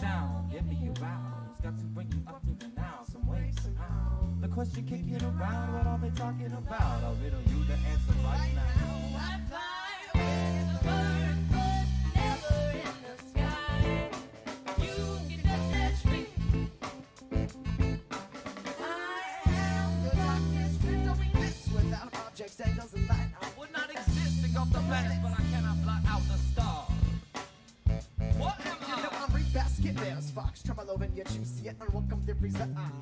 down, get me aroused. Got to bring you up to the now, some way, somehow. The question kicking around, what are they talking about? I'll riddle you the answer right now. I fly with a bird, but never in the sky. You can just catch me. I am the darkness, windowing this without objects, angles, and light. I would not exist to go off the planet, but I cannot blot out the stars. What am You know I? I'm Reef Basket Bears, Fox, Tremolo, and yet you see it. Unwelcome theories that I'm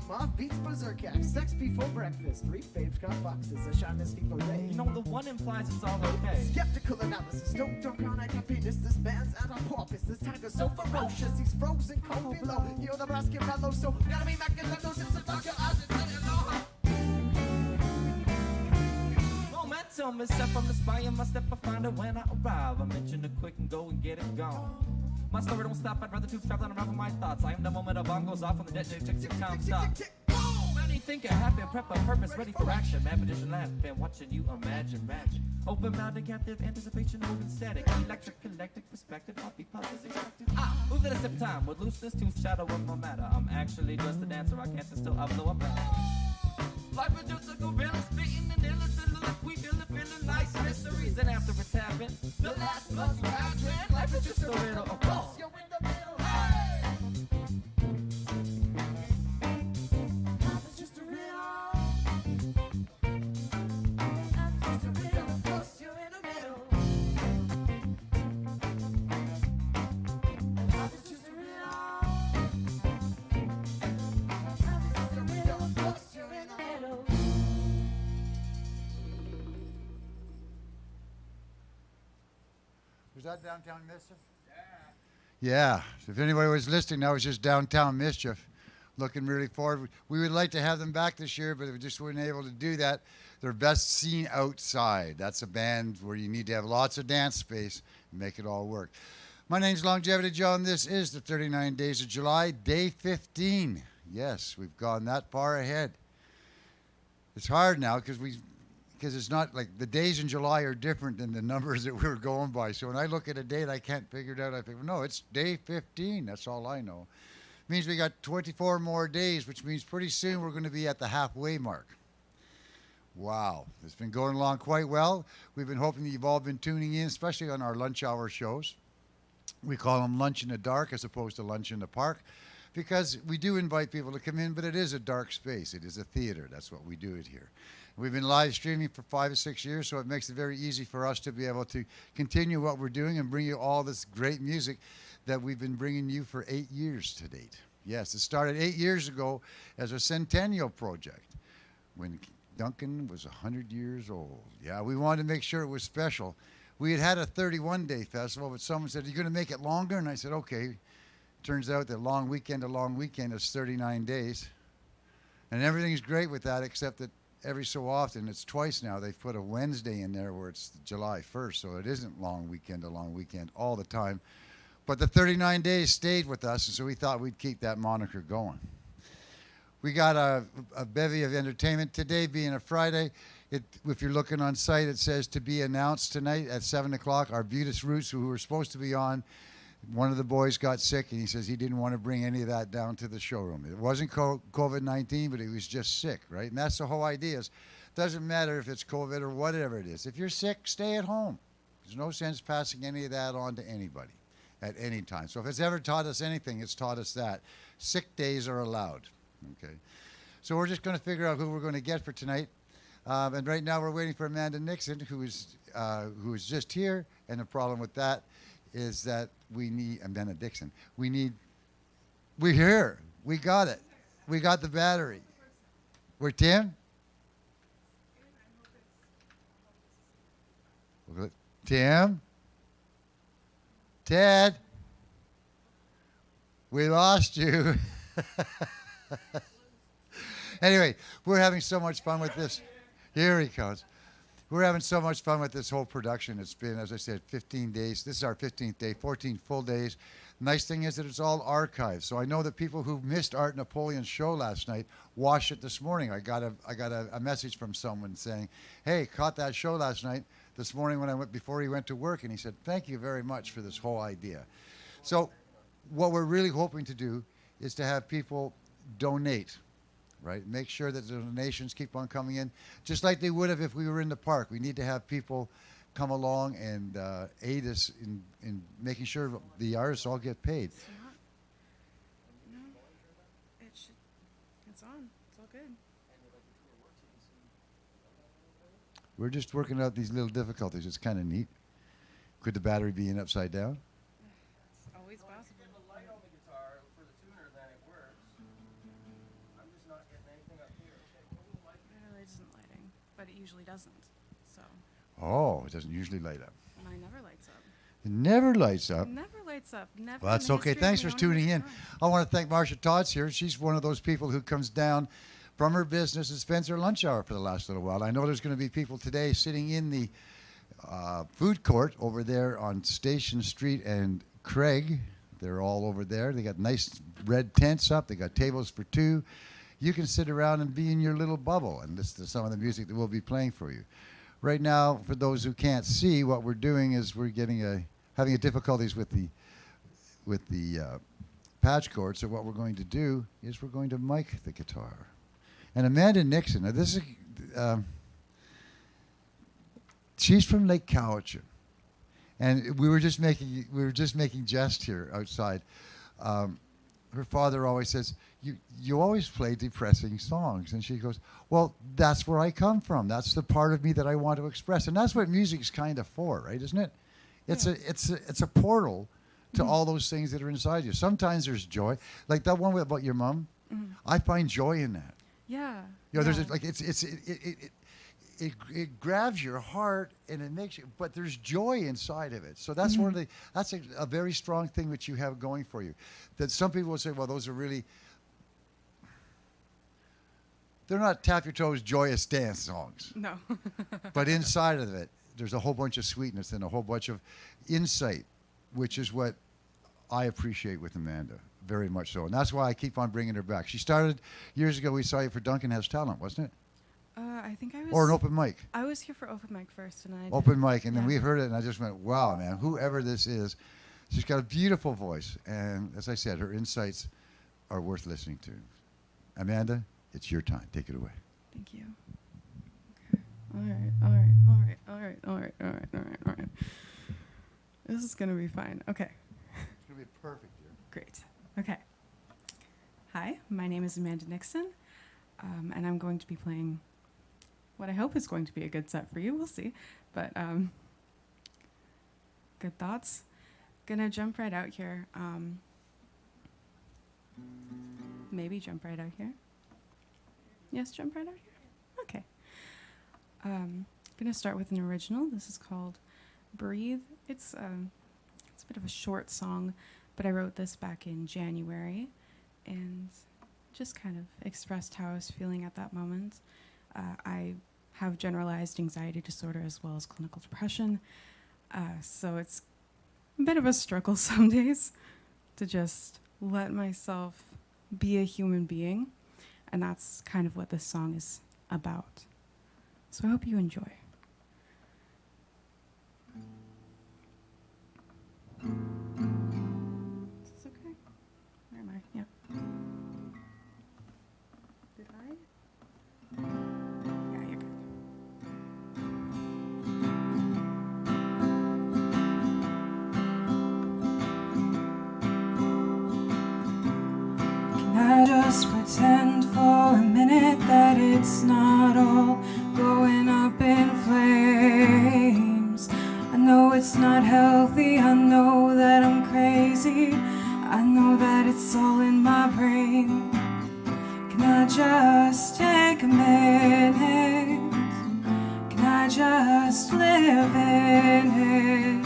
off beats, berserk acts, sex before breakfast, three faves, got foxes, a shaman's feet for day. You know the one implies it's all okay. Skeptical analysis, don't crown happiness. This man's at a porpoise. This tiger so ferocious, he's frozen cold below. Hear the basket mellow, so gotta be back in the nose. It's a dark your eyes and tell you no. Momentum is set from the spine. My step I find it when I arrive. I mention it quick and go and get it gone. My story don't stop. I'd rather tube travel and unravel my thoughts. I am the moment a bomb goes off on the dead tick tick time stop. Many think it happened, prep a purpose, ready for action. Mad magician laugh, been watching you imagine magic. Open mounted captive anticipation, moving static. Electric, collective perspective, happy puzzles expected. Move at a step time with looseness to shadow of my matter. I'm actually just a dancer, I can't still upload a better. Life is just a gorilla spitting and illicit look. We feeling nice mysteries, and after it's happened, the last blood's happened. Life is just a riddle of course. You're in the middle, hey! Life is just a riddle. Life is just a riddle, of course you're in the middle. Life is just a riddle. Life is just a riddle, of course you're in the middle. Was that Downtown Mischief? Yeah. So if anybody was listening, that was just Downtown Mischief. Looking really forward. We would like to have them back this year, but we just weren't able to do that. They're best seen outside. That's a band where you need to have lots of dance space and make it all work. My name's Longevity John. This is the 39 Days of July, day 15. Yes, we've gone that far ahead. It's hard now because it's not like the days in July are different than the numbers that we're going by. So when I look at a date, I can't figure it out. I think, no, it's day 15. That's all I know. Means we got 24 more days, which means pretty soon we're going to be at the halfway mark. Wow. It's been going along quite well. We've been hoping that you've all been tuning in, especially on our lunch hour shows. We call them Lunch in the Dark as opposed to Lunch in the Park, because we do invite people to come in, but it is a dark space. It is a theater. That's what we do it here. We've been live streaming for 5 or 6 years, so it makes it very easy for us to be able to continue what we're doing and bring you all this great music that we've been bringing you for 8 years to date. Yes, it started 8 years ago as a centennial project when Duncan was 100 years old. Yeah, we wanted to make sure it was special. We had a 31-day festival, but someone said, "Are you going to make it longer?" And I said, okay. Turns out that long weekend is 39 days. And everything's great with that, except that every so often, it's twice now, they've put a Wednesday in there where it's July 1st, so it isn't long weekend all the time. But the 39 days stayed with us, and so we thought we'd keep that moniker going. We got a bevy of entertainment today, being a Friday. If you're looking on site, it says to be announced tonight at 7 o'clock. Our Butis Roots, who were supposed to be on, one of the boys got sick, and he says he didn't want to bring any of that down to the showroom. It wasn't COVID-19, but he was just sick, right? And that's the whole idea. It doesn't matter if it's COVID or whatever it is. If you're sick, stay at home. There's no sense passing any of that on to anybody at any time. So if it's ever taught us anything, it's taught us that. Sick days are allowed, okay? So we're just going to figure out who we're going to get for tonight. And right now we're waiting for Amanda Nixon, who is just here, and the problem with that is that we need Amanda Dixon. We're here. We got it. We got the battery. We're Tim? Tim? Ted? We lost you. Anyway, we're having so much fun with this. Here he comes. We're having so much fun with this whole production. It's been, as I said, 15 days. This is our 15th day, 14 full days. Nice thing is that it's all archived. So I know that people who missed Art Napoleon's show last night watched it this morning. I got a message from someone saying, "Hey, caught that show last night this morning when before he went to work," and he said, "Thank you very much for this whole idea." So what we're really hoping to do is to have people donate, right? Make sure that the donations keep on coming in, just like they would have if we were in the park. We need to have people come along and aid us in making sure the artists all get paid. It's not. No. It's on. It's all good. We're just working out these little difficulties. It's kind of neat. Could the battery be in upside down? It's always possible. Get the light on the guitar for the tuner, then it works. I'm just not getting anything up here. It really isn't lighting, but it usually doesn't. So, Oh, it doesn't usually light up. and I never lights up. It never lights up. Never lights up. Never. Well, that's in the okay. history of Thanks for Leona's tuning in. guitar. I want to thank Marcia Todd's here. She's one of those people who comes down from her business and spends her lunch hour for the last little while. I know there's going to be people today sitting in the food court over there on Station Street and Craig. They're all over there. They got nice red tents up. They got tables for two. You can sit around and be in your little bubble and listen to some of the music that we'll be playing for you. Right now, for those who can't see, what we're doing is we're having difficulties with the patch cord. So what we're going to do is we're going to mic the guitar. And Amanda Nixon, now this is she's from Lake Cowichan, and we were just making jest here outside. Her father always says, "You always play depressing songs," and she goes, "Well, that's where I come from. That's the part of me that I want to express, and that's what music's kind of for, right? Isn't it? It's a portal to all those things that are inside you. Sometimes there's joy, like that one about your mom. I find joy in that. Yeah. You know, yeah. there's like it grabs your heart and it makes you, but there's joy inside of it. So that's one of that's a very strong thing that you have going for you. That some people will say, well, those are really, they're not tap your toes joyous dance songs. No. But inside of it, there's a whole bunch of sweetness and a whole bunch of insight, which is what I appreciate with Amanda, very much so. And that's why I keep on bringing her back. She started years ago. We saw you for Duncan Has Talent, wasn't it? I think I was. Or an open mic. I was here for open mic first, and I. Open mic, and then yeah. we heard it, and I just went, wow, man, whoever this is, she's got a beautiful voice. And as I said, her insights are worth listening to. Amanda, it's your time. Take it away. Thank you. Okay. All right. This is gonna be fine. Okay. It's going to be perfect here. Great. Okay. Hi, my name is Amanda Nixon, and I'm going to be playing what I hope is going to be a good set for you. We'll see. But good thoughts. Gonna jump right out here. Maybe jump right out here. Yes, jump right out here. Okay. Gonna start with an original. This is called Breathe. It's a bit of a short song, but I wrote this back in January and just kind of expressed how I was feeling at that moment. I have generalized anxiety disorder as well as clinical depression, so it's a bit of a struggle some days to just let myself be a human being, and that's kind of what this song is about. So I hope you enjoy. Is this okay? Where am I? Yeah. Did I? Yeah, you're good. Can I just pretend for a minute that it's not all going up in flames? I know it's not healthy, I know that I'm crazy, I know that it's all in my brain. Can I just take a minute? Can I just live in it?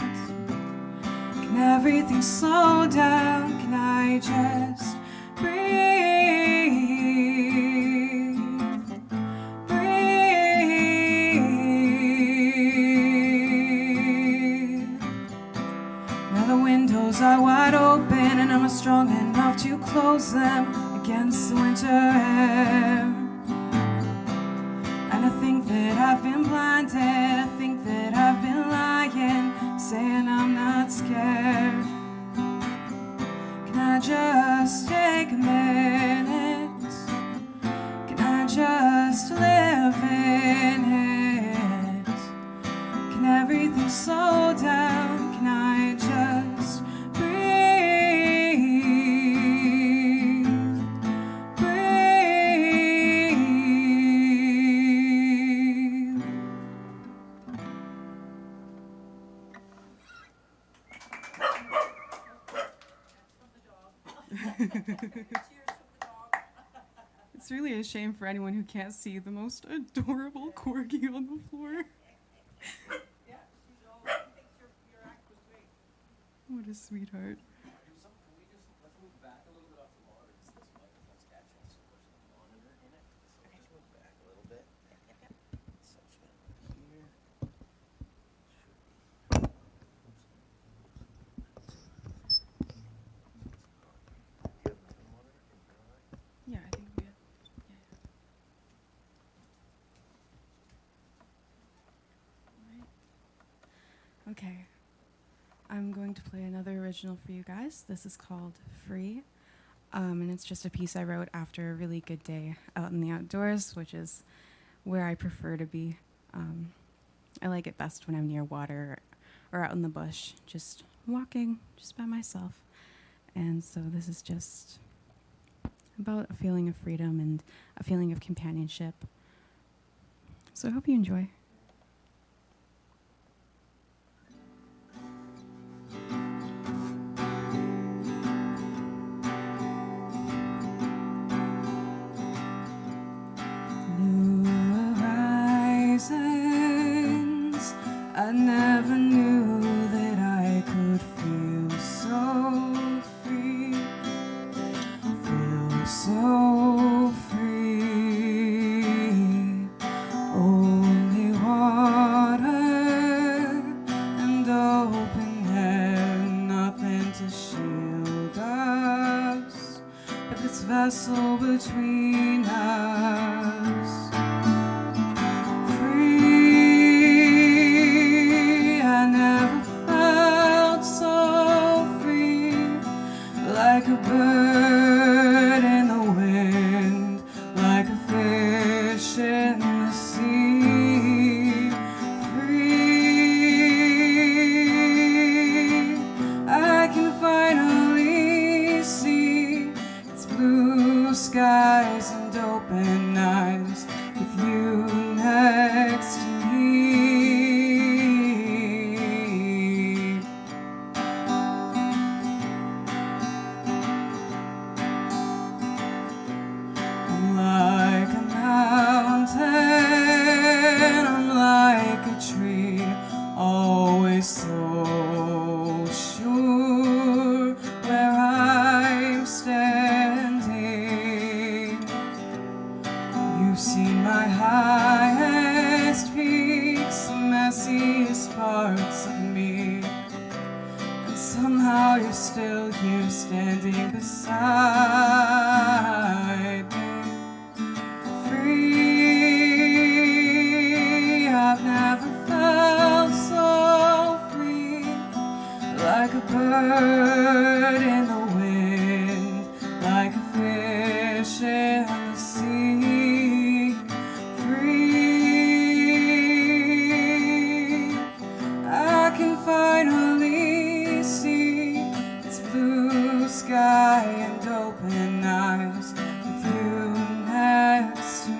Can everything slow down? Can I just breathe? Are wide open and I'm not strong enough to close them against the winter air. And I think that I've been blinded, I think that I've been lying, saying I'm not scared. Can just take a minute? Can I just live in it? Can everything slow down? Can I just breathe? It's really a shame for anyone who can't see the most adorable corgi on the floor. What a sweetheart. Yeah, I think we have. Yeah. Okay. I'm going to play another original for you guys. This is called Free. And it's just a piece I wrote after a really good day out in the outdoors, which is where I prefer to be. I like it best when I'm near water or out in the bush, just walking, just by myself. And so this is just about a feeling of freedom and a feeling of companionship. So I hope you enjoy. I never knew that I could feel so free, feel so free. Only water and open air, nothing to shield us, but this vessel between us. Like a bird in the wind, like a fish in the sea, free. I can finally see it's blue skies and open eyes with you next to me. Always so sure where I'm standing. You've seen my highest peaks, the messiest parts of me, and somehow you're still here standing beside me. Free, I've never felt so free, like a bird in the wind, like a fish in the sea. Free, I can finally see it's blue sky and open eyes with you next to me.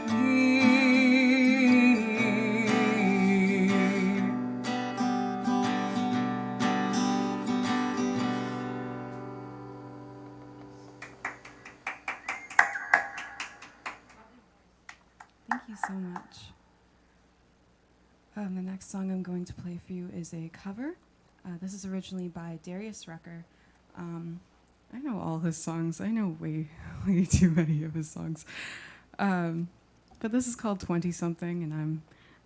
Thank you so much. The next song I'm going to play for you is a cover. This is originally by Darius Rucker. I know all his songs. I know way too many of his songs. But this is called 20-something, and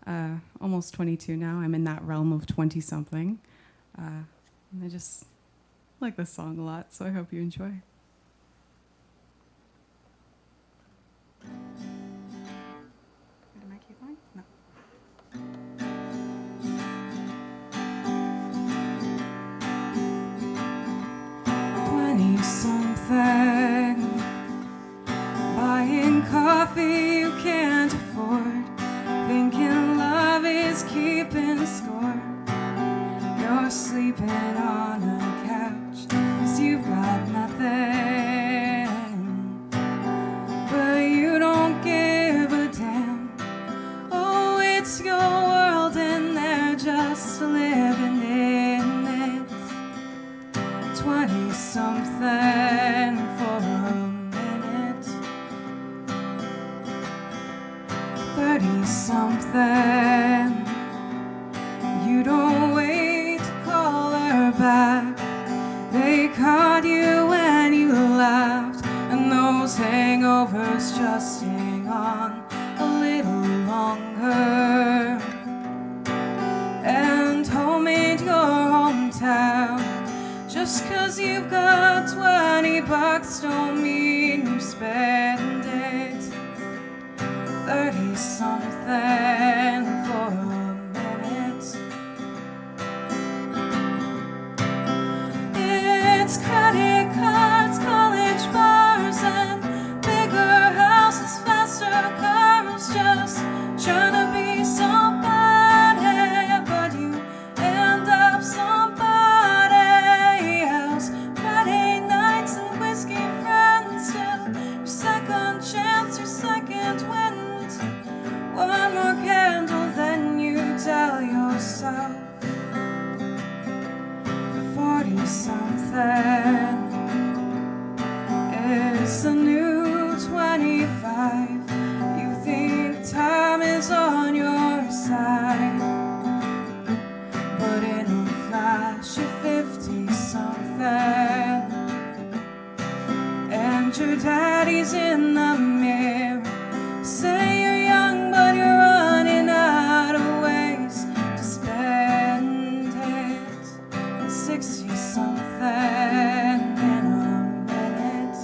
I'm almost 22 now. I'm in that realm of 20-something. And I just like this song a lot, so I hope you enjoy. Am I keep on? No. 20-something, 20-something for a minute, 30-something. You don't wait to call her back. They caught you when you laughed, and those hangovers just hang on a little longer. And home ain't your hometown. Just 'cause you've got $20 don't mean you spend it. 30-something for a minute. It's credit cards, college bars, and bigger houses, faster cars. Just trying to be somebody, but you end up somebody else. Friday nights and whiskey friends till your second chance, your second wind. One more candle, then you tell yourself 40-something is the new 25. You think time is on your side, but in a flash you're 50-something, and your daddy's in the mirror. Say you're young, but you're running out of ways to spend it. And 60-something in a minute.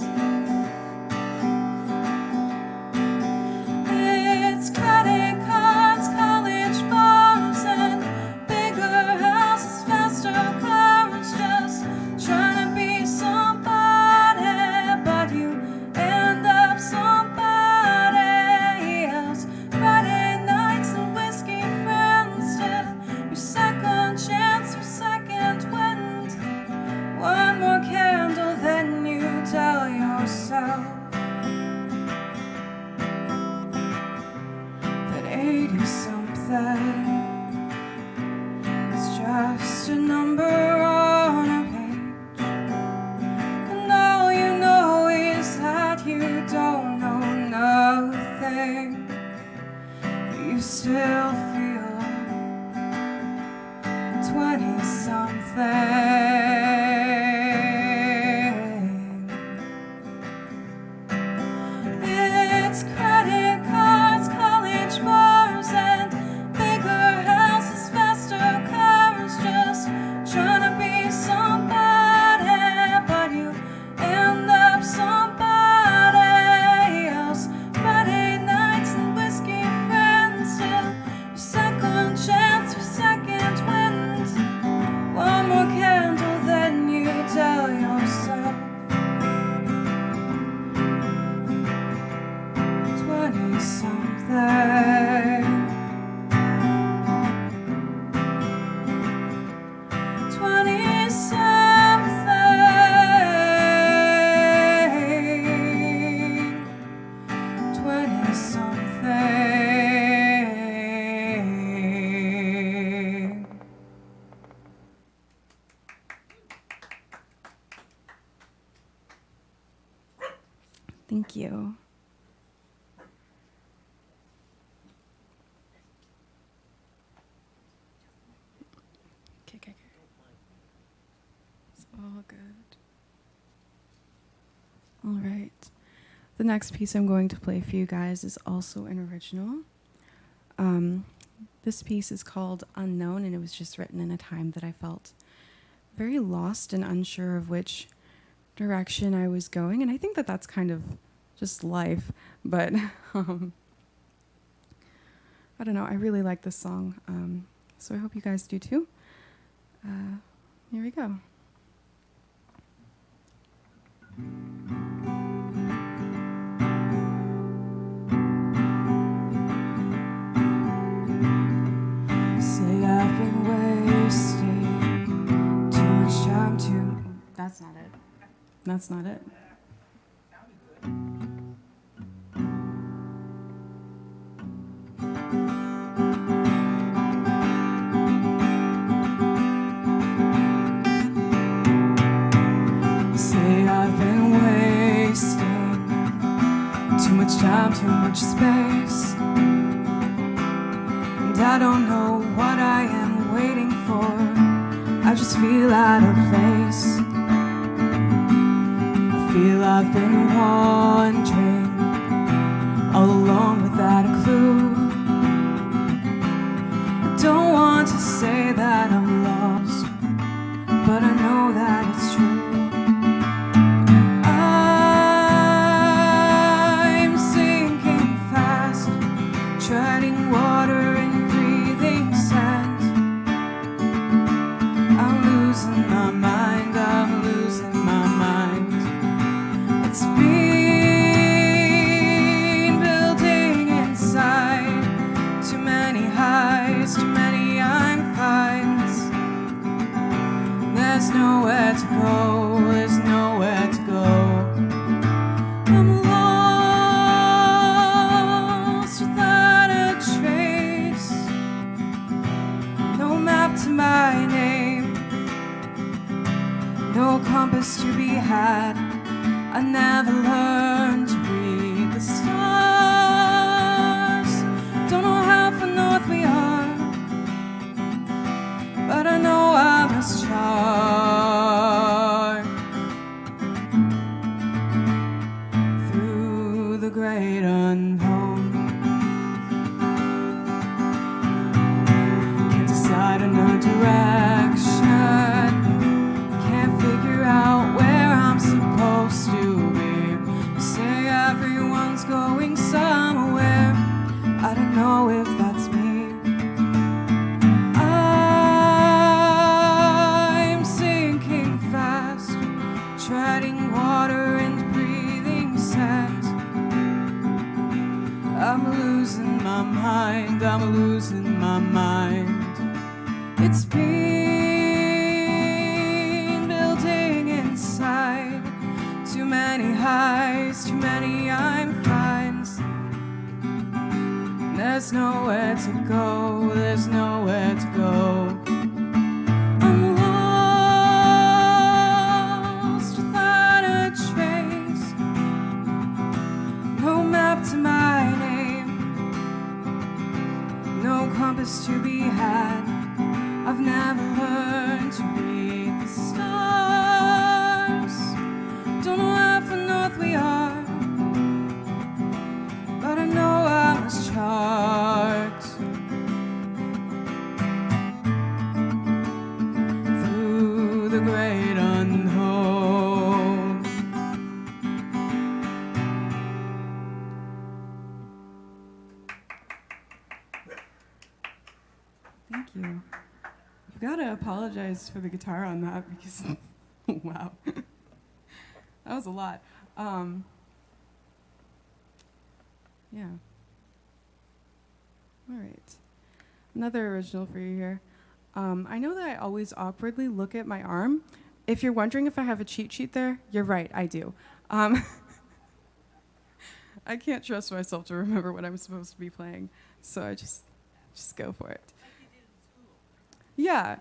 It's credit cards, college bars, and bigger houses, faster cars. Just trying to be somebody, but you end up somebody else. Friday nights and whiskey friends till your second chance, your second wind. One more candle, then you tell yourself that 80-something is just a number on a page, and all you know is that you don't know nothing, but you still feel like 20-something. It's credit cards, college bars, and bigger houses, faster cars. Just trying to be somebody, but you end up somebody else. Friday nights and whiskey friends till your second chance, your second wind. One more candle, then you tell yourself 20-something. 20-something. Thank you. Okay. It's all good. All right. The next piece I'm going to play for you guys is also an original. This piece is called Unknown, and it was just written in a time that I felt very lost and unsure of which direction I was going. And I think that that's kind of just life. But I don't know. I really like this song. So I hope you guys do too. Here we go. Say I've been wasting too much time to... That's not it. That's not it. time, too much space. And I don't know what I am waiting for. I just feel out of place. I feel I've been wandering all alone without a clue. I don't want to say that I'm lost, but I know that it's true. I'm sinking fast, treading water and breathing sand. I'm losing my mind, I'm losing my mind. It's been building inside, too many highs, too many I'm fines. There's nowhere to go, there's nowhere to go. I'm lost without a trace, no map to my name, no compass to be had. I never learned to read the stars. Don't know how far north we are, but I know I must chart through the great unknown. Can't decide on a direction, can't figure out where I'm supposed to be. You say everyone's going somewhere, I don't know if that's me. I'm sinking fast, treading water and breathing sand. I'm losing my mind, I'm losing my mind. It's been building inside, too many highs, too many I'm fines. There's nowhere to go, there's nowhere to go. I'm lost without a trace, no map to my name, no compass to be had. I've never learned to read the stars. Don't know how far north we are, but I know I must chart through the great unknown. Thank you. I've got to apologize for the guitar on that because, wow, that was a lot. Yeah. All right. Another original for you here. I know that I always awkwardly look at my arm. If you're wondering if I have a cheat sheet there, you're right, I do. I can't trust myself to remember what I'm supposed to be playing, so I just go for it. Yeah,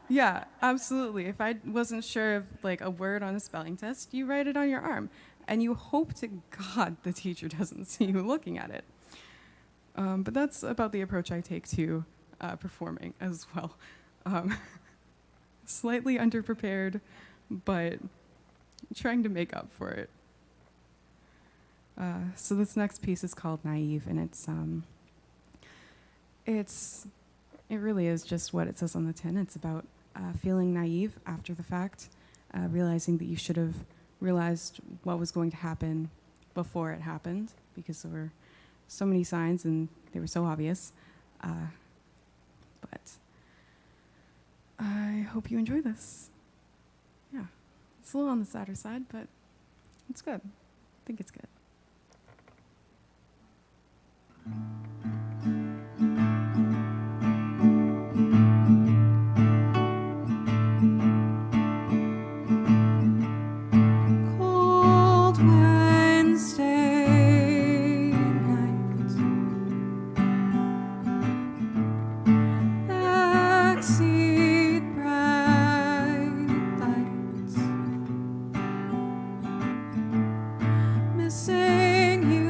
absolutely. If I wasn't sure of like a word on a spelling test, you write it on your arm, and you hope to God the teacher doesn't see you looking at it. But that's about the approach I take to performing as well. Slightly underprepared, but trying to make up for it. So this next piece is called Naive, and it really is just what it says on the tin. It's about feeling naive after the fact, realizing that you should have realized what was going to happen before it happened, because there were so many signs and they were so obvious. But I hope you enjoy this. Yeah, it's a little on the sadder side, but it's good. I think it's good. Cold Wednesday night, backseat bright lights, missing you.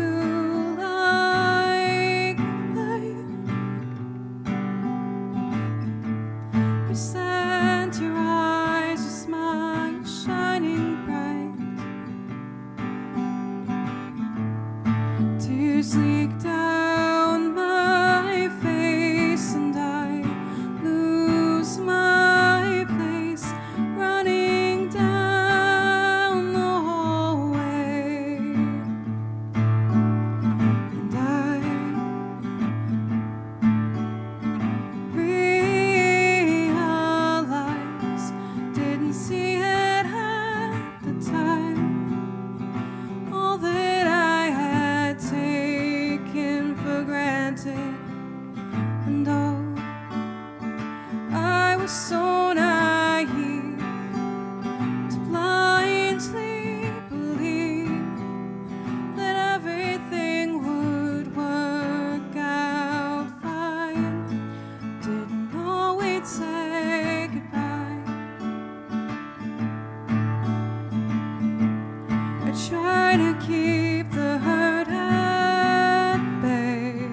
to keep the hurt at bay.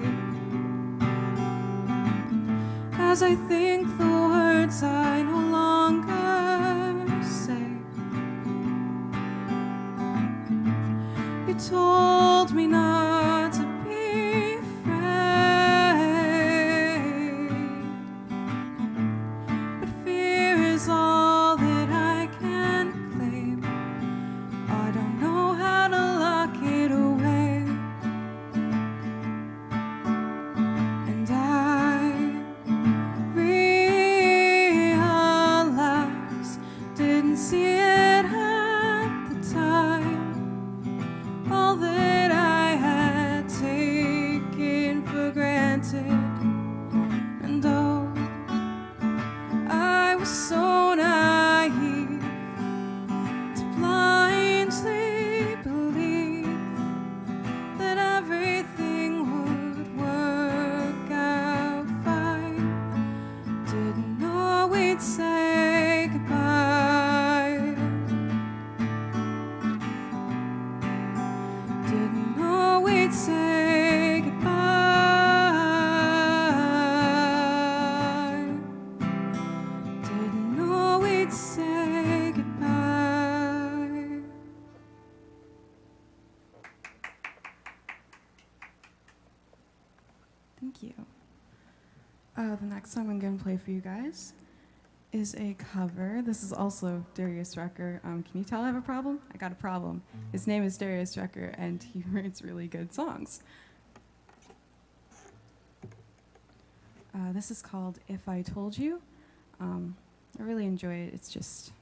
As I think the words I no longer say, you told me not to be afraid, but fear is all that I can claim. I don't know how to lock it away, and I realize didn't see it at the time. All that I had taken for granted, and oh, I was so naive to blindly believe that everything would work out fine. Didn't know we'd say goodbye. Didn't know we'd say goodbye. Didn't know we'd say goodbye. Thank you. The next song I'm going to play for you guys is a cover. This is also Darius Rucker. Can you tell I have a problem? I got a problem. His name is Darius Rucker, and he writes really good songs. This is called If I Told You. I really enjoy it. It's just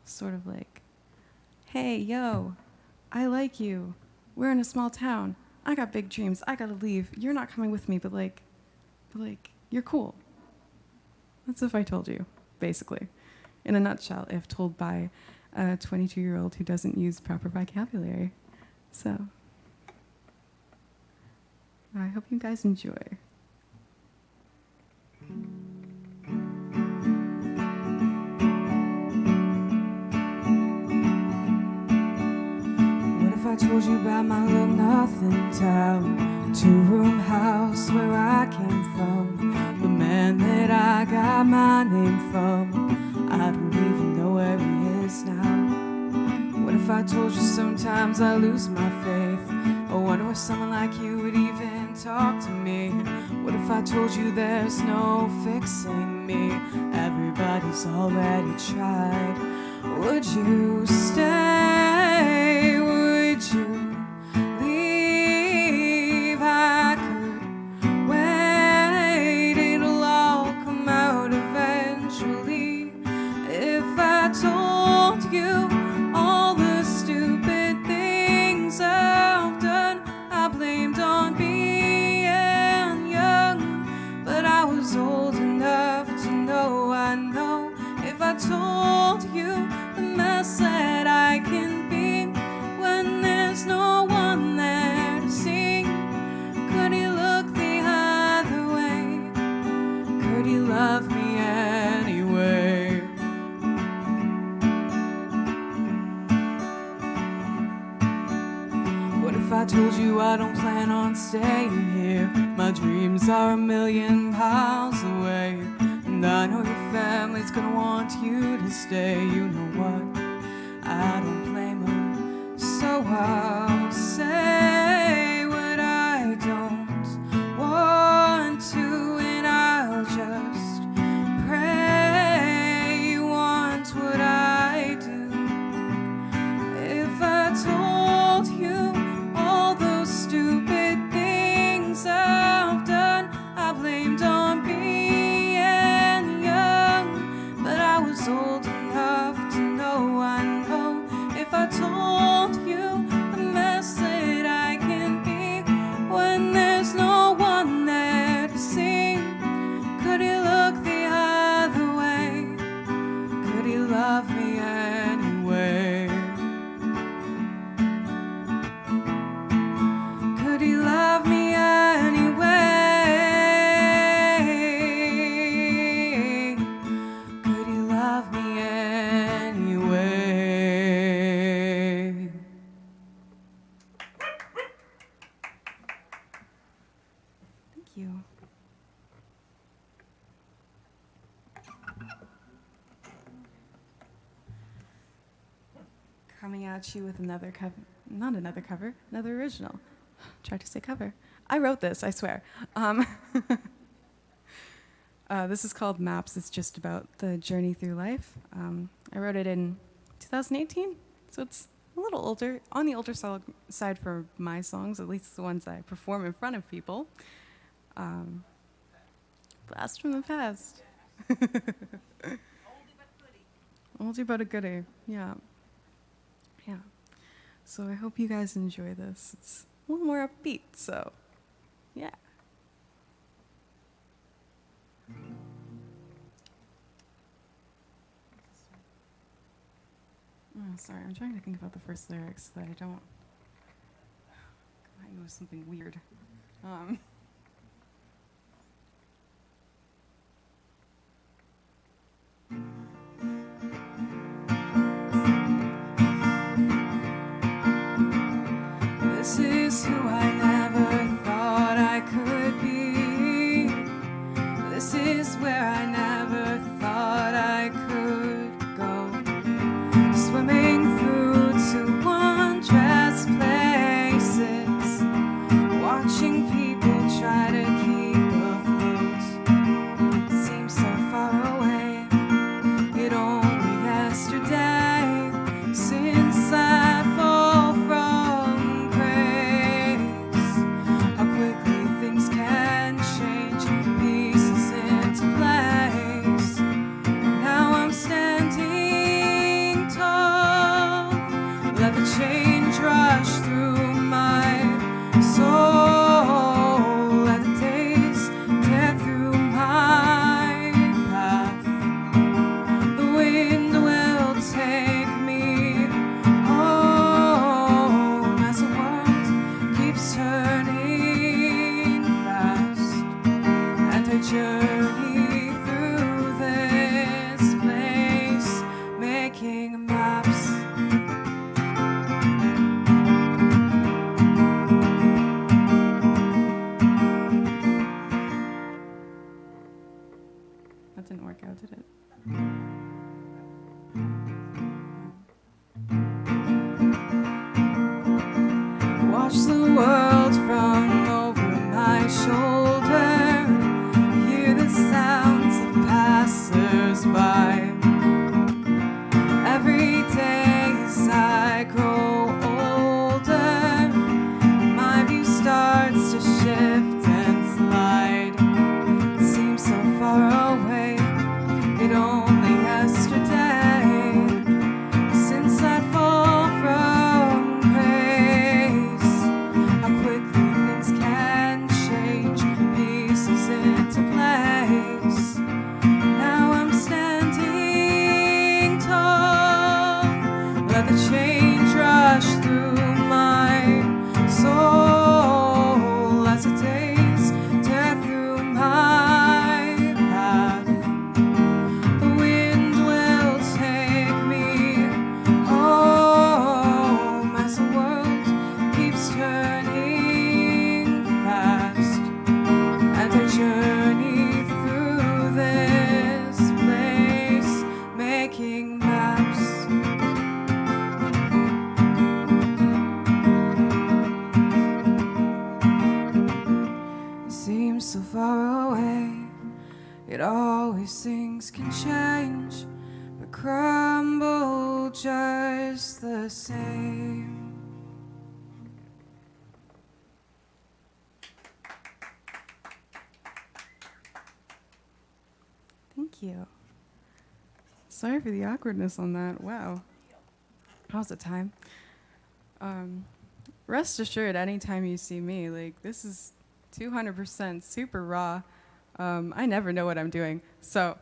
sort of like, hey, yo, I like you. We're in a small town. I got big dreams. I gotta leave. You're not coming with me, but you're cool. That's If I Told You, basically. In a nutshell, if told by a 22-year-old who doesn't use proper vocabulary. So, I hope you guys enjoy. What if I told you about my little nothing town, two-room house where I came from, the man that I got my name from? I don't even know where he is now. What if I told you sometimes I lose my faith? I wonder if someone like you would even talk to me. What if I told you there's no fixing me? Everybody's already tried. Would you stay? Would you leave? I could wait. It'll all come out eventually. If I told you all the stupid things I've done, I blamed on being young, but I was old enough to know. I know if I told you the mess that I can be when there's no one there to see, could he look the other way? Could he love me anyway? What if I told you I don't plan on staying here? My dreams are a million miles away, and I know your family's gonna want you to stay. You know what? I don't blame them. So I'll say what I don't want to, and I'll just pray you want what I do. If I told you all those stupid things I've done, I blamed on being young, but I was old enough to know. coming at you with another cover, not another cover, another original. Tried to say cover. I wrote this, I swear. This is called Maps. It's just about the journey through life. I wrote it in 2018, so it's a little older, on the older side for my songs, at least the ones I perform in front of people. Blast from the past. Oldie but a goodie, yeah. Yeah. So I hope you guys enjoy this. It's a little more upbeat, so yeah. Oh, sorry, I'm trying to think about the first lyrics so that I don't. I know something weird. This is who I never thought I could be. This is where I never thought I could go. Swimming through to wondrous places, watching people try to keep afloat. It seems so far away. It only yesterday since I fall from grace. How quickly things can change, pieces into place. Now I'm standing tall. Let the change rush through my soul. Let the days tear through my path. The wind will take me home as the world keeps turning fast, and I journey through this place, making maps. That didn't work out, did it? Watch the world from over my shoulder. Hear the sounds of passers-by. Every day as I grow older, my view starts to shift and slide. It seems so far away. It only yesterday since I fall from grace. How quickly things can change, pieces into place. Now I'm standing tall. Let the change rush through my soul as the days tear through my path. The wind will take me home as the world keeps turning fast, and I journey through this place, making maps. It seems so far away. It always things can change, but crumble just the same. Thank you. Sorry for the awkwardness on that. Wow. How's the time? Rest assured, anytime you see me, like, this is 200% super raw. I never know what I'm doing, so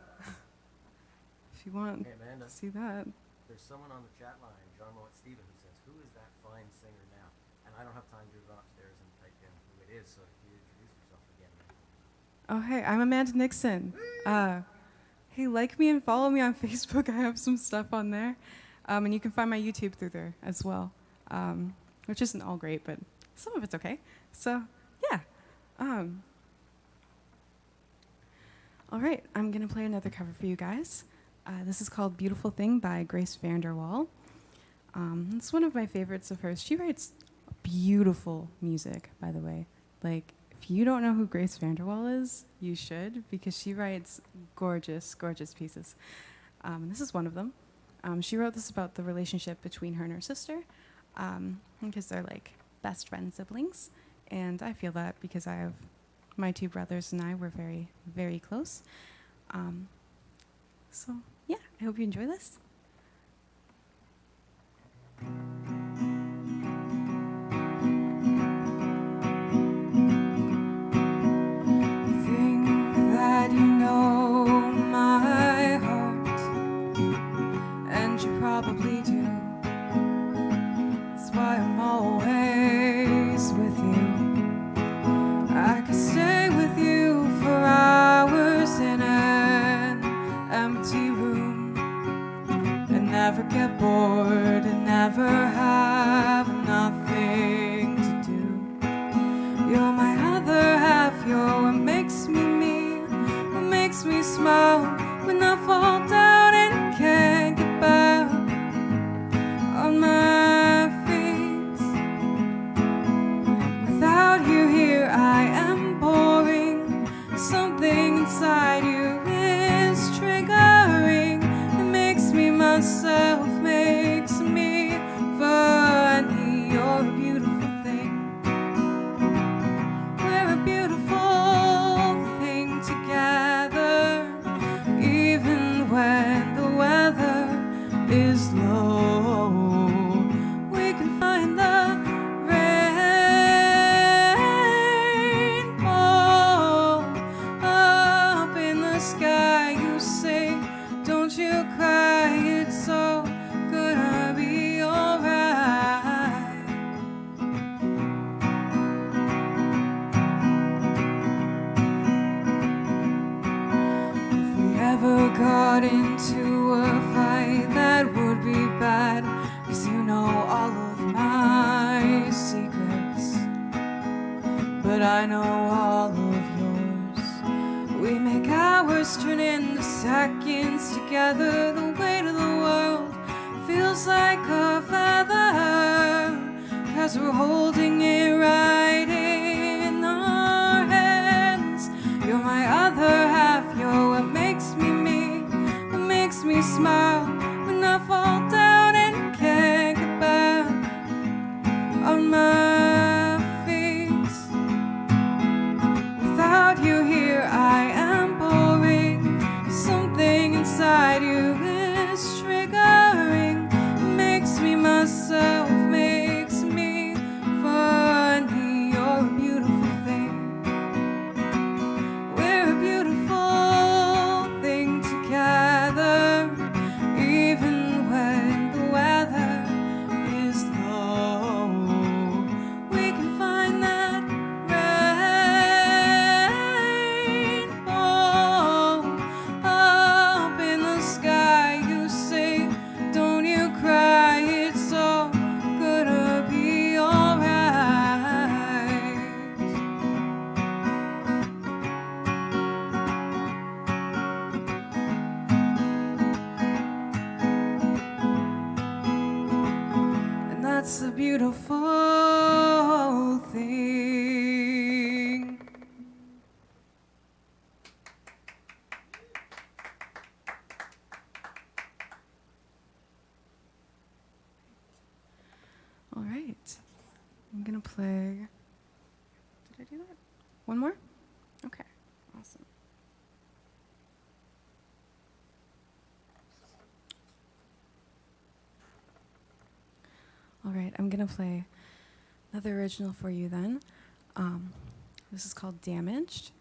if you want Hey, Amanda, to see that. there's someone on the chat line, John Mowat Steven, who says, "Who is that fine singer now?" And I don't have time to run upstairs and type in who it is, so if you introduce yourself again. Oh, hey, I'm Amanda Nixon. Hey, like me and follow me on Facebook. I have some stuff on there. And you can find my YouTube through there as well, which isn't all great, but some of it's okay. So, yeah. All right, I'm going to play another cover for you guys. This is called Beautiful Thing by Grace Vanderwall. It's one of my favorites of hers. She writes beautiful music, by the way. Like, if you don't know who Grace Vanderwall is, you should, because she writes gorgeous, gorgeous pieces. And this is one of them. She wrote this about the relationship between her and her sister, because they're like best friend siblings. And I feel that because I have my two brothers and I were very, very close. So yeah, I hope you enjoy this. Think that you know my heart, and you probably do. That's why I'm always with you. I could stay with you for hours in an empty room and never get bored and never have nothing to do. You're my other half, you're what makes me me, what makes me smile when I fall down and can't get back on my feet. Without you here, I am boring. Something inside you is triggering. It makes me myself, makes me funny. You're a beautiful thing. We're a beautiful thing together, even when the weather is low. We can find the rainbow up in the sky. You say, don't you cry, it's all gonna be alright. If we ever got into a fight, that would be bad, 'cause you know all of my secrets, but I know all of yours. We make hours turn into seconds together. The weight of the world feels like a feather, 'cause we're holding it right in our hands. You're my other half, you're what makes me me, what makes me smile when I fall down and can't get back on my feet. Without you here, I am boring. Something inside you is triggering. It makes me myself, makes me funny. You're a beautiful thing. We're a beautiful thing together, even when the weather is low. We can find that rainbow up in the sky. You say, don't you cry, it's all gonna be alright. And that's a beautiful thing. All right. I'm going to play. Did I do that? One more? Okay. Awesome. All right. I'm going to play another original for you then. This is called Damaged.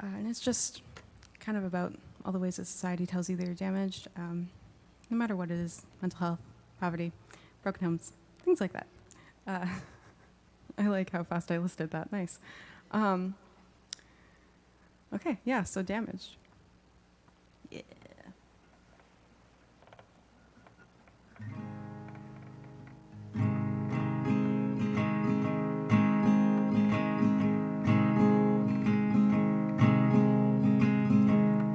And it's just kind of about all the ways that society tells you that you're damaged, no matter what it is: mental health, poverty, broken homes, things like that. I like how fast I listed that. Nice. Okay, yeah, so Damaged. Yeah.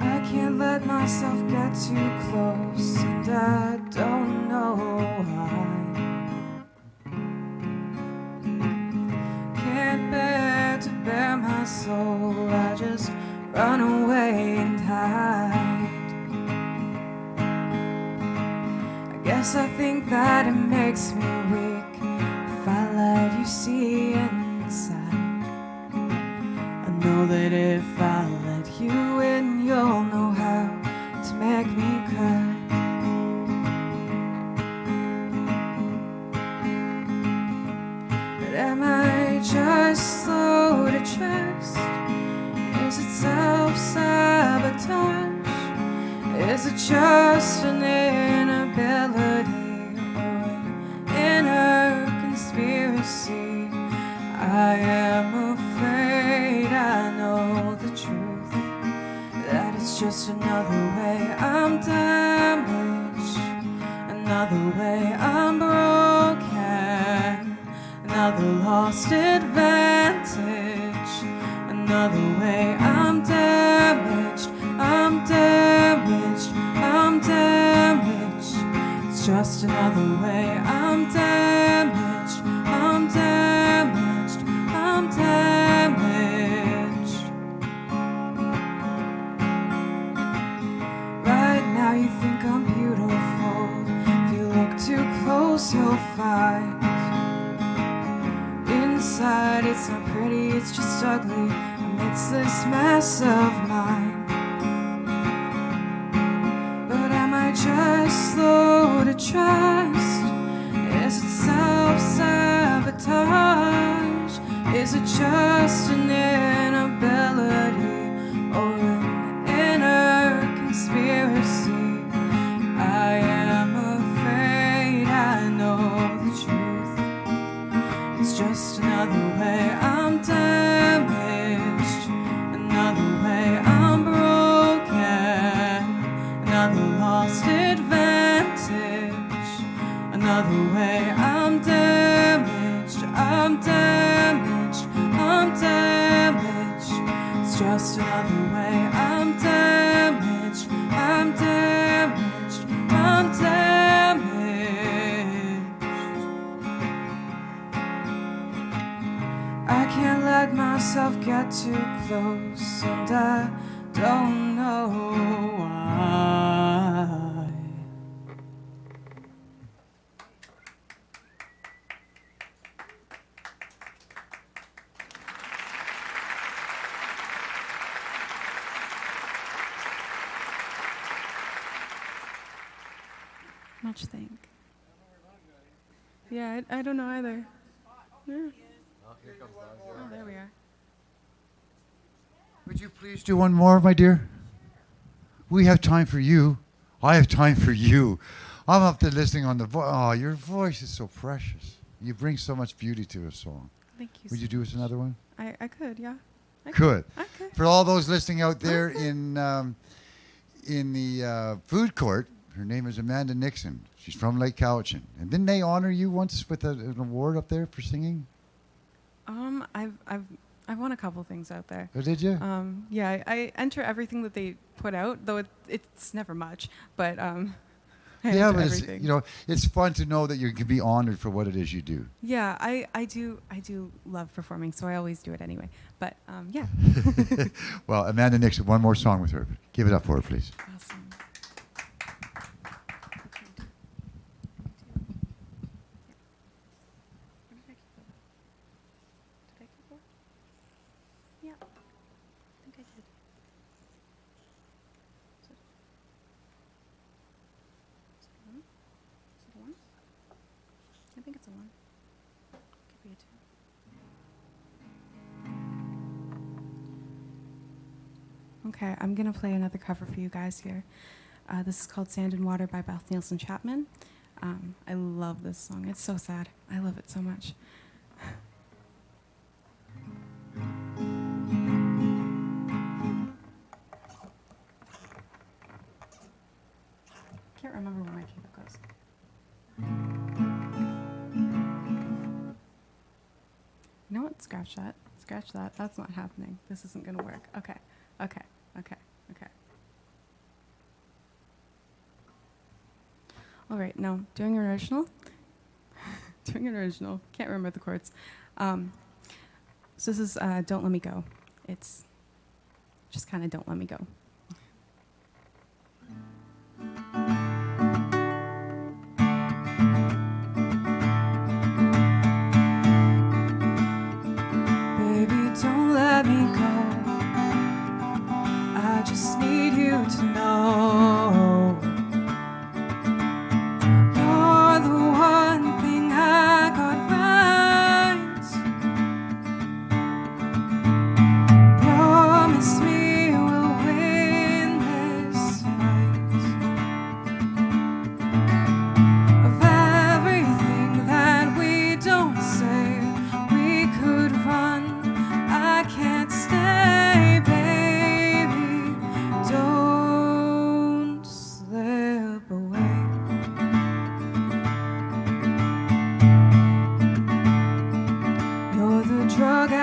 I can't let myself get too close, and I don't know Yes, I think that it makes me weak if I let you see inside. I know that if I let you in, you'll know how to make me cry. But am I just slow to trust? Is it self-sabotage? Is it just an inability or an inner conspiracy? I am afraid I know the truth, that it's just another way I'm damaged, another way I'm broken, another lost advantage, another way I'm damaged, I'm damaged, I'm damaged. It's just another way I'm damaged, I'm damaged, I'm damaged. Right now you think I'm beautiful. If you look too close you'll find inside it's not pretty, it's just ugly amidst this mess of mine. But am I just slow to trust? Is it self-sabotage? Is it just an inability or an inner conspiracy? I am afraid I know the truth. It's just another way I'm damaged, another way I'm broken, another lost advantage, another way I'm damaged, I'm damaged, I'm damaged. It's just another way I'm damaged, I'm damaged, I'm damaged. I can't let myself get too close, and I don't know why. Much think. Yeah, I don't know either. Yeah. Oh, here comes Doug. Oh, there we are. Would you please do one more, my dear? We have time for you. I have time for you. I'm up there listening on the voice. Oh, your voice is so precious. You bring so much beauty to a song. Thank you. Would you do us another one? I could, yeah. I Could. I could. For all those listening out there in the food court, her name is Amanda Nixon. She's from Lake Cowichan. And didn't they honor you once with an award up there for singing? I've won a couple things out there. Oh, did you? Yeah, I enter everything that they put out, though it's never much. But I yeah, enter but it's, everything. you know, it's fun to know that you can be honored for what it is you do. Yeah, I do love performing, so I always do it anyway. But yeah. Well, Amanda Nixon, one more song with her. Give it up for her, please. Awesome. Yeah, I think I did. Is it a 1? Is it a 1? I think it's a 1. Could be a 2. Okay, I'm gonna play another cover for you guys here. This is called Sand and Water by Beth Nielsen Chapman. I love this song. It's so sad. I love it so much. Can't remember where my keyboard goes. You know what? Scratch that. Scratch that. That's not happening. This isn't going to work. Okay. Okay. Okay. Okay. All right. No. Doing an original. Doing an original. Can't remember the chords. So this is Don't Let Me Go. It's just kind of Don't Let Me Go.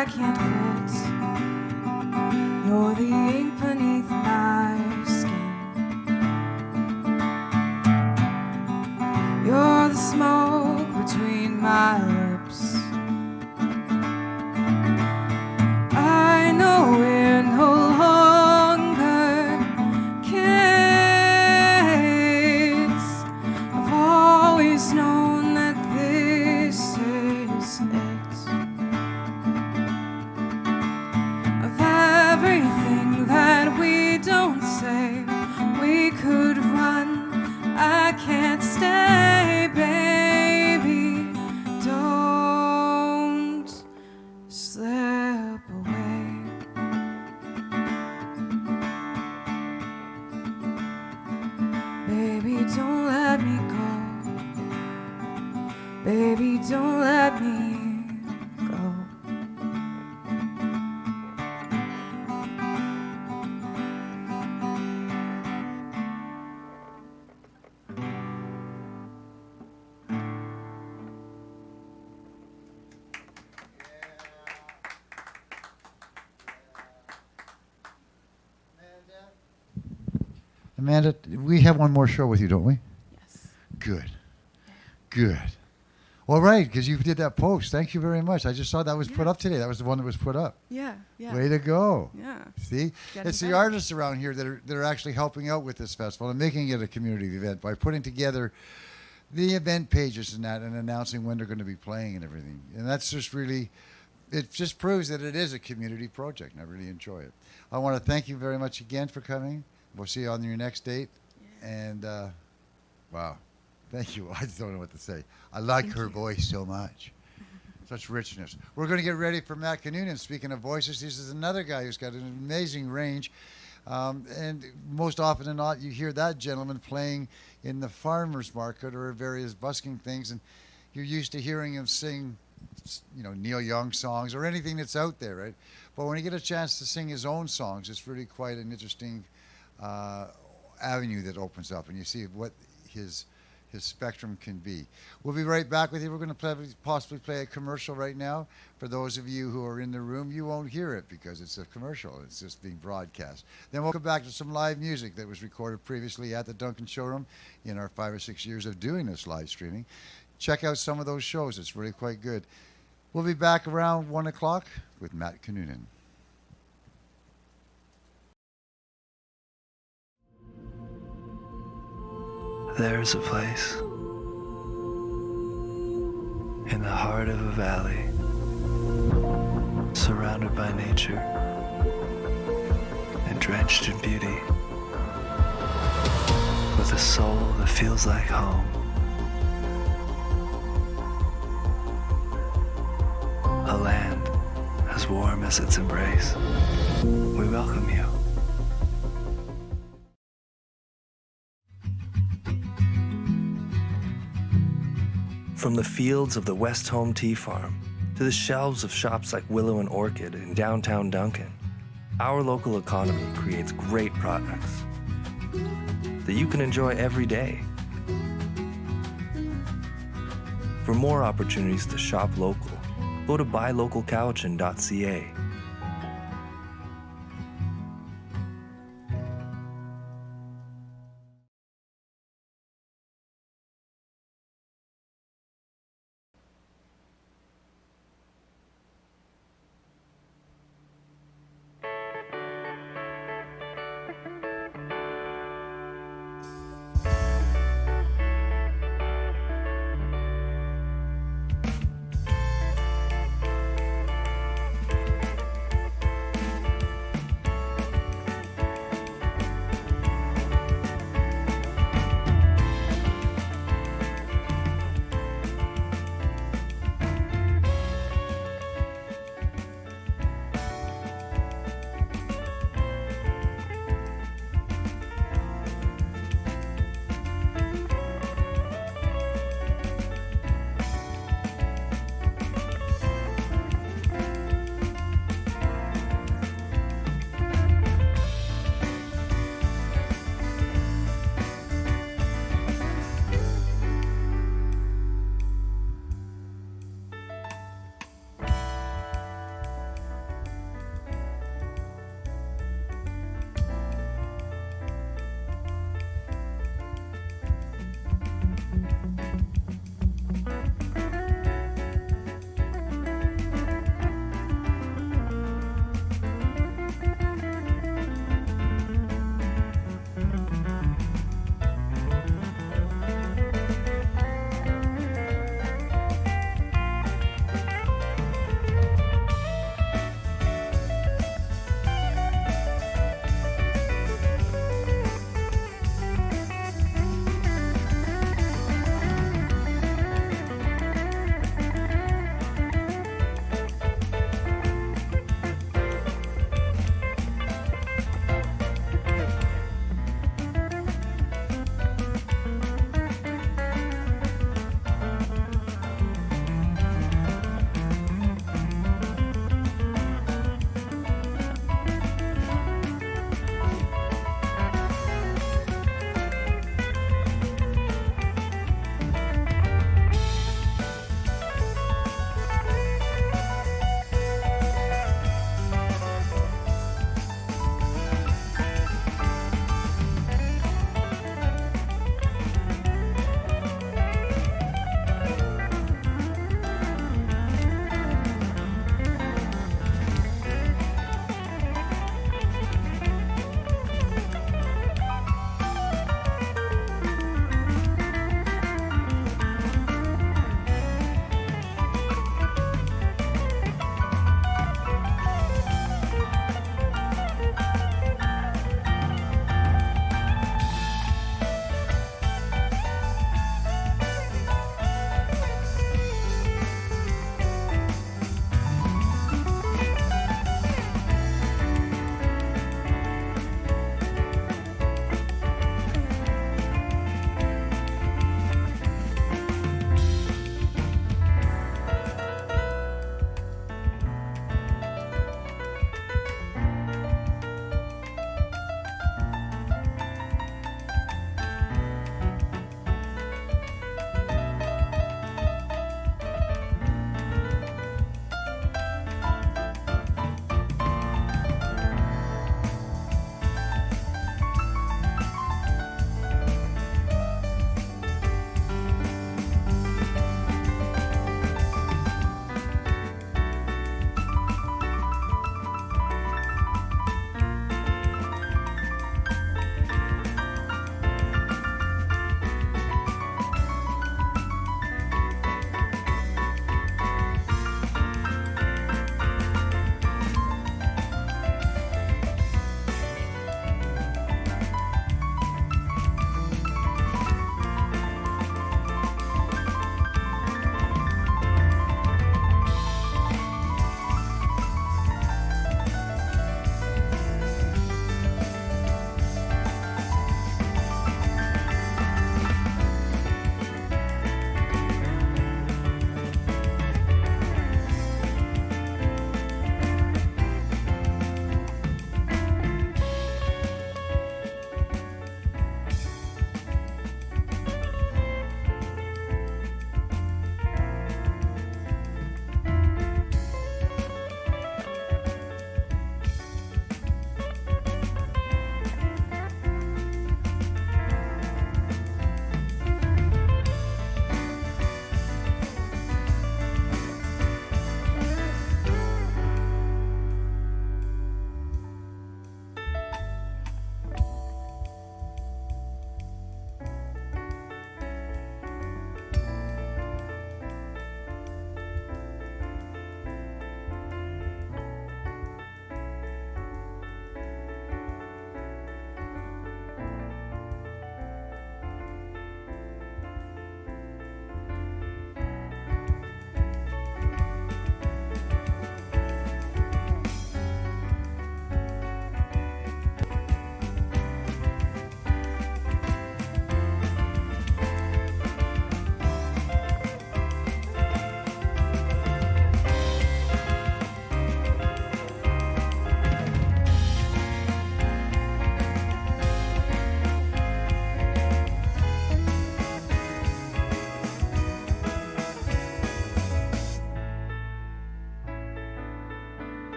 I can't quit. You're the ink beneath my skin. You're the smoke between my lips. I know we're no longer kids. I've always known that this is it. Of everything that we don't say, we could run. I can't stay, baby. Don't slip away. Baby, don't let me go. Baby, don't let me go. Amanda, we have one more show with you, don't we? Yes. Good. Good. All right, because you did that post. Thank you very much. I just saw that was put up today. That was the one that was put up. Yeah. Yeah. Way to go. Yeah. See? Getting It's the better. artists around here that are actually helping out with this festival and making it a community event by putting together the event pages and that and announcing when they're going to be playing and everything. And that's just really, it just proves that it is a community project, and I really enjoy it. I want to thank you very much again for coming. We'll see you on your next date. Yeah. And, wow. Thank you. I don't know what to say. I like Thank her you. voice so much. Such richness. We're going to get ready for Matt Noonan. Speaking of voices, this is another guy who's got an amazing range. And most often than not, you hear that gentleman playing in the farmer's market or various busking things, and you're used to hearing him sing, you know, Neil Young songs or anything that's out there, right? But when you get a chance to sing his own songs, it's really quite an interesting avenue that opens up, and you see what his spectrum can be. We'll be right back with you. We're going to possibly play a commercial right now. For those of you who are in the room, you won't hear it because it's a commercial. It's just being broadcast. Then we'll come back to some live music that was recorded previously at the Duncan Showroom in our 5 or 6 years of doing this live streaming. Check out some of those shows. It's really quite good. We'll be back around 1 o'clock with Matt Noonan. There's a place in the heart of a valley, surrounded by nature and drenched in beauty, with a soul that feels like home. A land as warm as its embrace. We welcome you. From the fields of the West Home Tea Farm to the shelves of shops like Willow and Orchid in downtown Duncan, our local economy creates great products that you can enjoy every day. For more opportunities to shop local, go to buylocalcowichan.ca.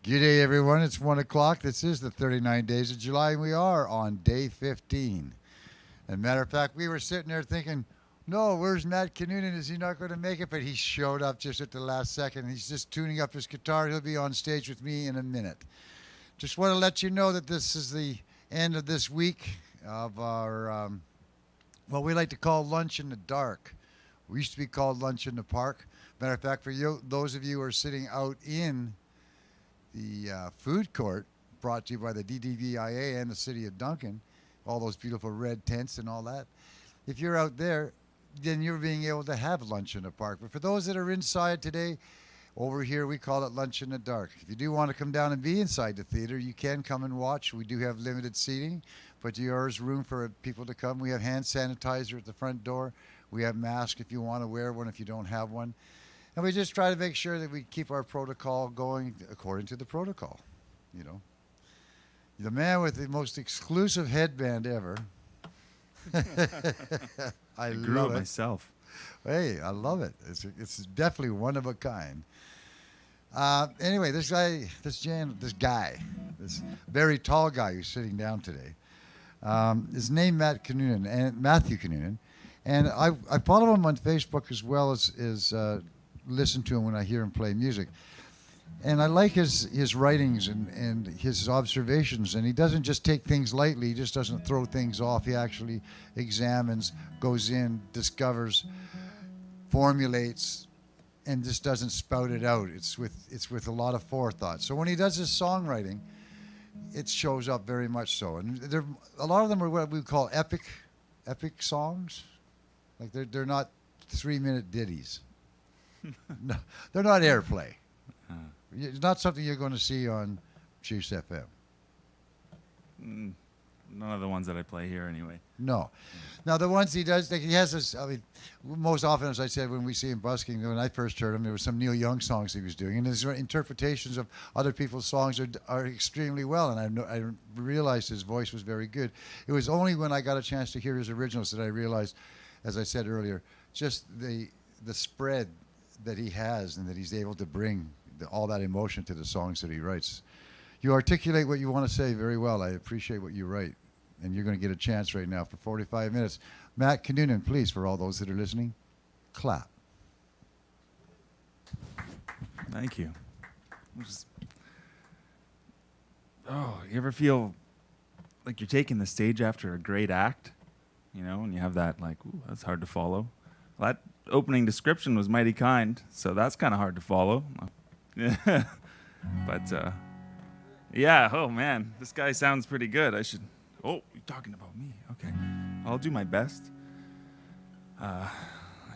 G'day, everyone. It's 1 o'clock. This is the 39 days of July, and we are on day 15. And matter of fact, we were sitting there thinking, no, where's Matt Kinnunen? Is he not going to make it? But he showed up just at the last second. He's just tuning up his guitar. He'll be on stage with me in a minute. Just want to let you know that this is the end of this week of our, what we like to call Lunch in the Dark. We used to be called Lunch in the Park. Matter of fact, for you, those of you who are sitting out in the food court, brought to you by the DDVIA and the City of Duncan, all those beautiful red tents and all that. If you're out there, then you're being able to have lunch in the park. But for those that are inside today, over here we call it Lunch in the Dark. If you do want to come down and be inside the theater, you can come and watch. We do have limited seating, but there is room for people to come. We have hand sanitizer at the front door. We have masks if you want to wear one, if you don't have one. And we just try to make sure that we keep our protocol going according to the protocol, you know. The man with the most exclusive headband ever. I grew love it it myself. Hey, I love it. It's definitely one of a kind. Anyway, this very tall guy who's sitting down today, is named Matthew Kinnunen, and I follow him on Facebook as well as listen to him when I hear him play music. And I like his writings and his observations, and he doesn't just take things lightly. He just doesn't throw things off. He actually examines, goes in, discovers, formulates, and just doesn't spout it out. It's with a lot of forethought. So when he does his songwriting, it shows up very much so. And a lot of them are what we call epic songs. Like they're not 3-minute ditties. No, they're not airplay. It's not something you're going to see on Chiefs FM. None of the ones that I play here, anyway. No. Now, the ones he does, he has this, I mean, most often, as I said, when we see him busking, when I first heard him, there were some Neil Young songs he was doing, and his interpretations of other people's songs are extremely well, and I realized his voice was very good. It was only when I got a chance to hear his originals that I realized, as I said earlier, just the spread that he has and that he's able to bring all that emotion to the songs that he writes. You articulate what you want to say very well. I appreciate what you write. And you're going to get a chance right now for 45 minutes. Matt Kinnunen, please, for all those that are listening, clap. Thank you. You ever feel like you're taking the stage after a great act? You know, and you have that, like, ooh, that's hard to follow. Well, that opening description was mighty kind, so that's kind of hard to follow. Yeah. But, yeah, oh, man, this guy sounds pretty good. Oh, you're talking about me. Okay. I'll do my best. I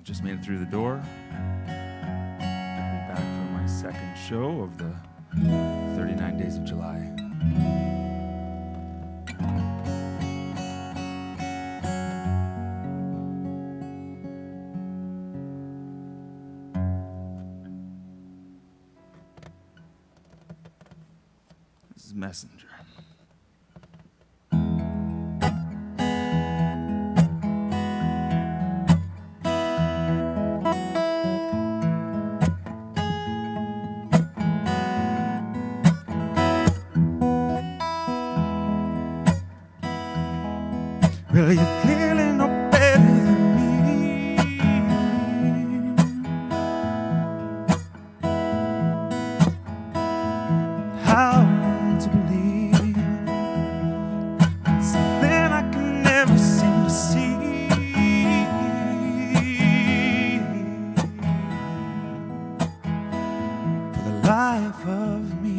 just made it through the door. I'll be back for my second show of the 39 Days of July. This is Messenger. Well, you're clearly no better than me. How to believe something I can never seem to see. For the life of me.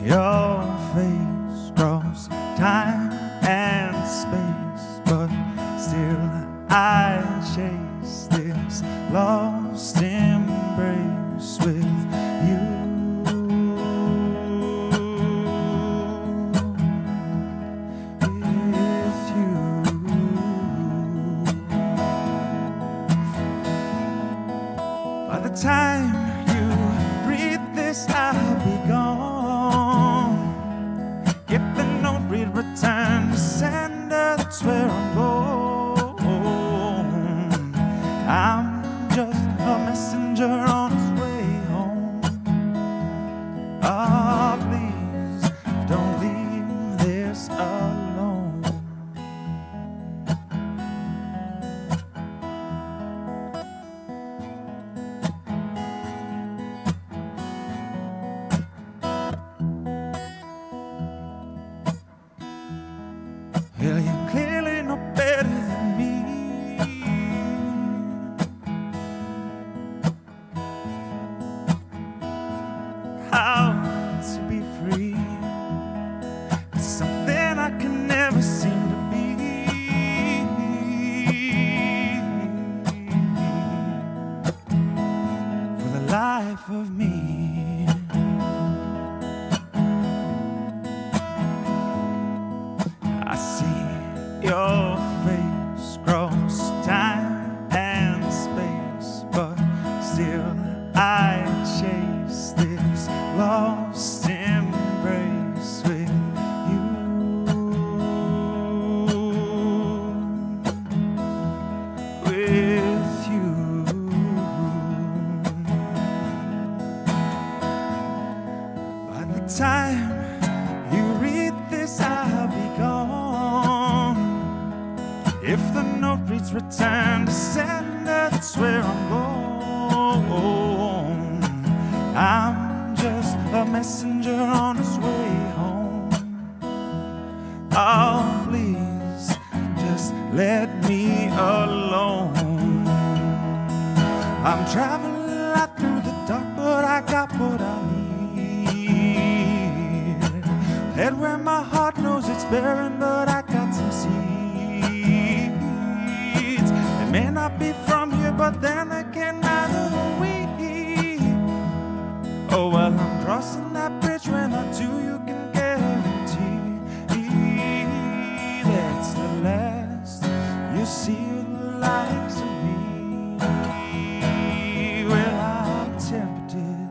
Your face cross time and space, but still I chase this lost embrace with you. With you. By the time you breathe this, I'll be gone. how to be free. It's something I can never seem to be. For the life of me, I see your face cross time and space, but still I chase this lost embrace with you. With you. By the time you read this, I'll be gone. If the note reads return to sender, that's where I'm going. I'm just a messenger on his way home. Oh, please, just let me alone. I'm traveling out through the dark, but I got what I need. Head where my heart knows it's barren, but I got some seeds. They may not be from here, but then again, neither are we. Oh, well, I'm crossing that bridge when I do, you can guarantee that's the last you see of the likes of me. Well, I'm tempted,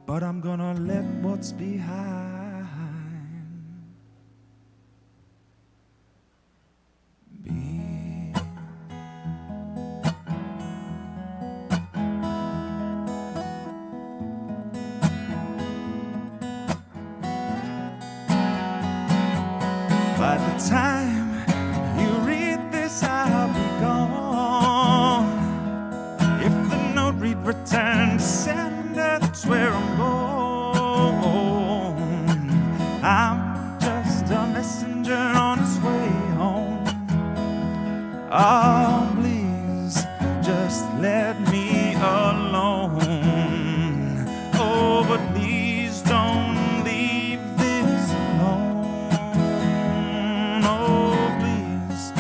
but I'm gonna let what's behind be. By the time you read this, I'll be gone. If the note read return to sender, that's where I'm going. I'm just a messenger on his way home. Oh, please, just let me alone. Oh, but please don't leave this alone. Oh, please,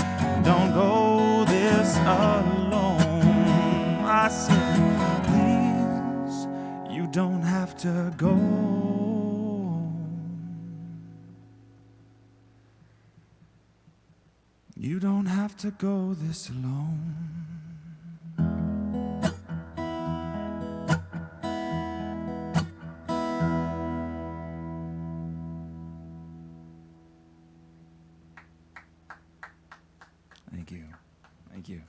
don't go this alone. I said, please, you don't have to go. You don't have to go this alone. Thank you. Thank you.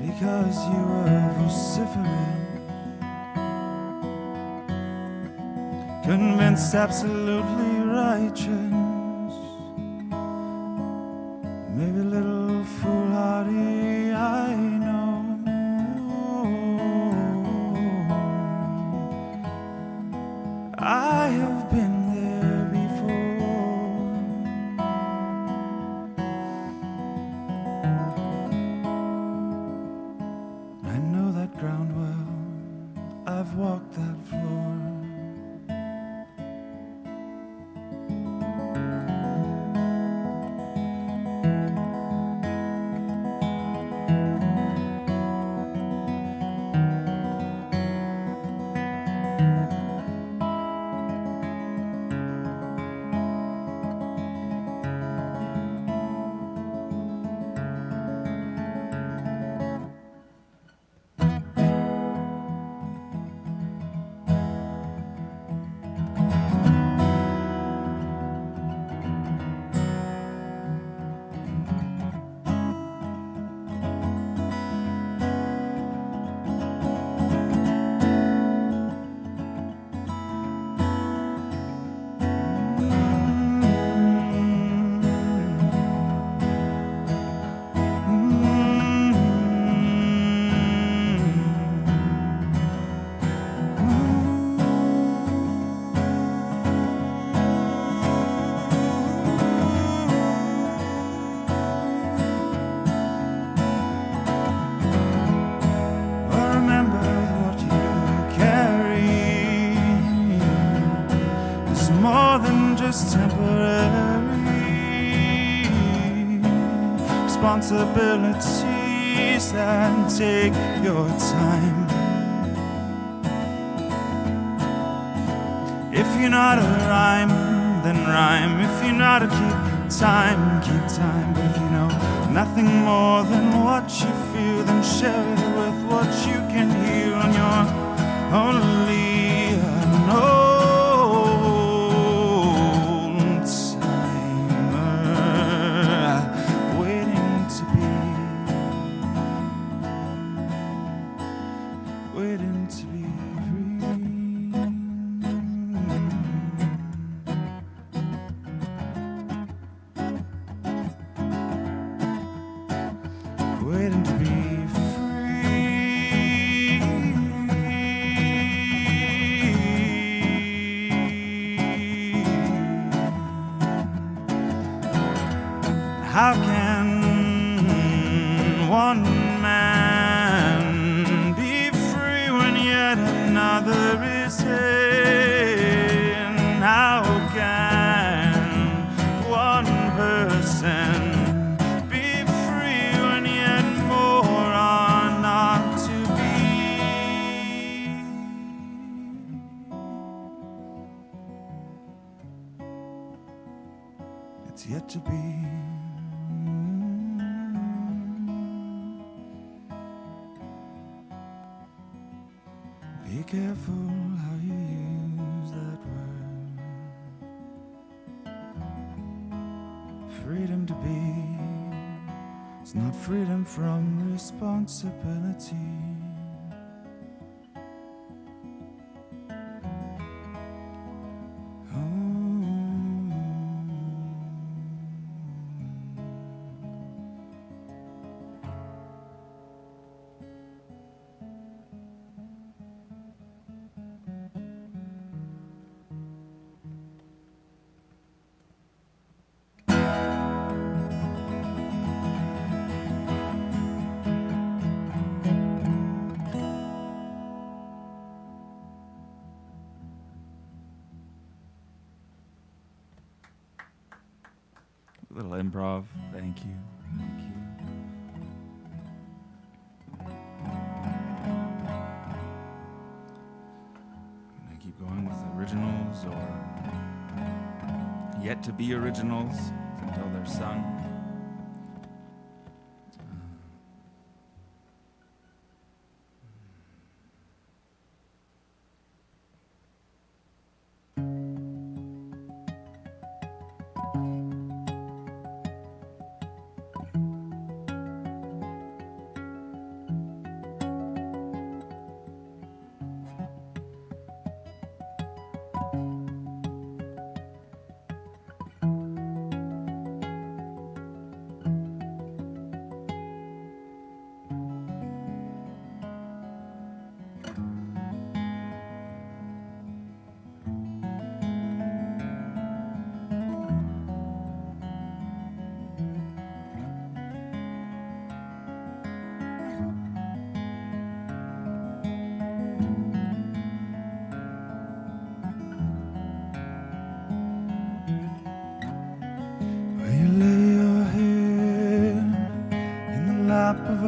because you were vociferous, convinced, absolutely righteous, maybe a little foolhardy, I know. I have been there before. I know that ground well, I've walked that floor. Responsibilities that take your time. If you're not a rhyme, then rhyme. If you're not a keep time, keep time. But if you know nothing more than what you feel, then share it with what you can hear on your only unknown. How can one man be free when yet another is in? How can one person be free when yet more are not to be? It's yet to be. Be careful how you use that word. Freedom to be is not freedom from responsibility. Little improv. Thank you. Thank you. Can I keep going with originals or yet to be originals until they're sung?